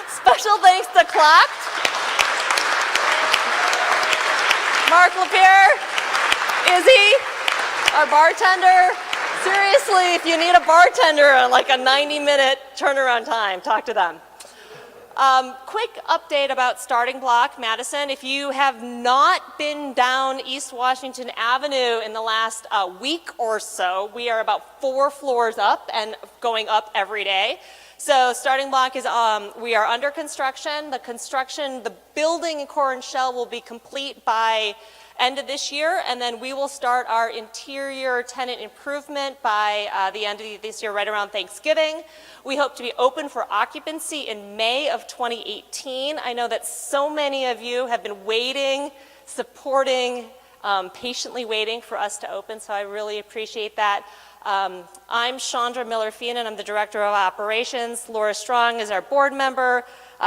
special thanks to Clocked, Mark Lapierre, Izzy, our bartender. Seriously, if you need a bartender on like a 90-minute turnaround time, talk to them. Quick update about Starting Block Madison. If you have not been down East Washington Avenue in the last week or so, we are about 4 floors up and going up every day. So starting block is, we are under construction. The building and core and shell will be complete by end of this year, and then we will start our interior tenant improvement by the end of this year, right around Thanksgiving. We hope to be open for occupancy in May of 2018. I know that so many of you have been waiting, supporting, patiently waiting for us to open, so I really appreciate that. I'm Chandra Miller-Feenan, I'm the Director of Operations. Laura Strong is our board member.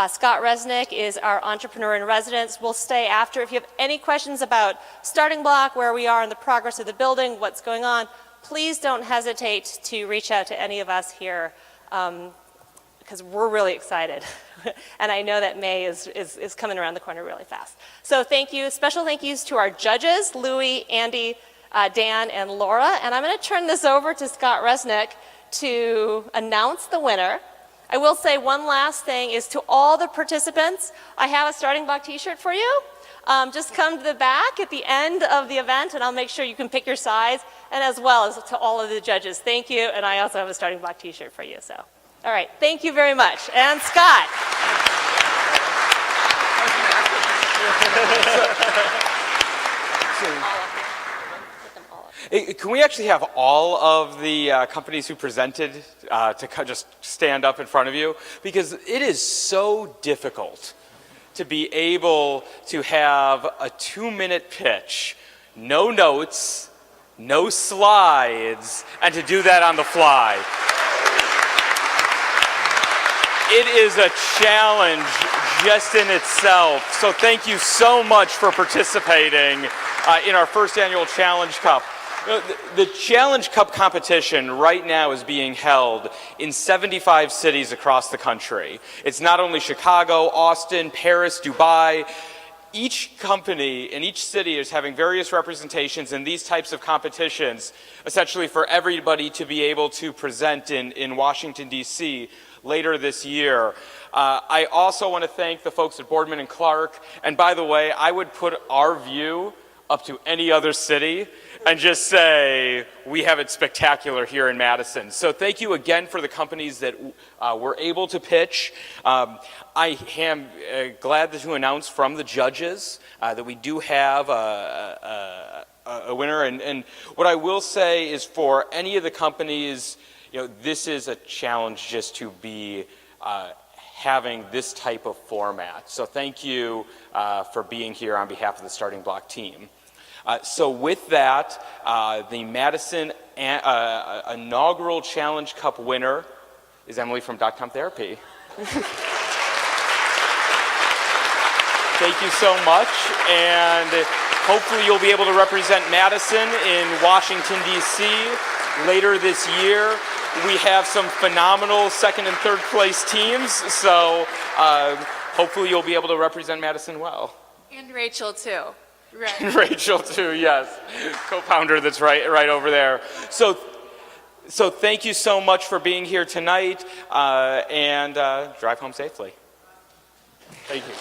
Scott Resnick is our entrepreneur in residence. We'll stay after. If you have any questions about starting block, where we are in the progress of the building, what's going on, please don't hesitate to reach out to any of us here, because we're really excited. And I know that May is coming around the corner really fast. So thank you. Special thank yous to our judges, Louie, Andy, Dan, and Laura. And I'm going to turn this over to Scott Resnick to announce the winner. I will say one last thing is to all the participants, I have a starting block t-shirt for you. Just come to the back at the end of the event and I'll make sure you can pick your size, and as well as to all of the judges. Thank you, and I also have a starting block t-shirt for you. So, all right, thank you very much. And Scott. Can we actually have all of the companies who presented to just stand up in front of you? Because it is so difficult to be able to have a 2-minute pitch, no notes, no slides, and to do that on the fly. It is a challenge just in itself. So thank you so much for participating in our first annual Challenge Cup. The Challenge Cup competition right now is being held in 75 cities across the country. It's not only Chicago, Austin, Paris, Dubai. Each company in each city is having various representations in these types of competitions, essentially for everybody to be able to present in Washington, D.C. later this year. I also want to thank the folks at Boardman and Clark. And by the way, I would put our view up to any other city and just say we have it spectacular here in Madison. So thank you again for the companies that were able to pitch. I am glad to announce from the judges that we do have a winner. And what I will say is, for any of the companies, this is a challenge just to be having this type of format. So thank you for being here on behalf of the Starting Block team. So with that, the Madison inaugural Challenge Cup winner is Emily from .com Therapy. Thank you so much, and hopefully you'll be able to represent Madison in Washington, D.C. later this year. We have some phenomenal second and third place teams, so hopefully you'll be able to represent Madison well. And Rachel, too. Right. Rachel too, yes, co-founder that's right over there. So thank you so much for being here tonight, and drive home safely. Thank you.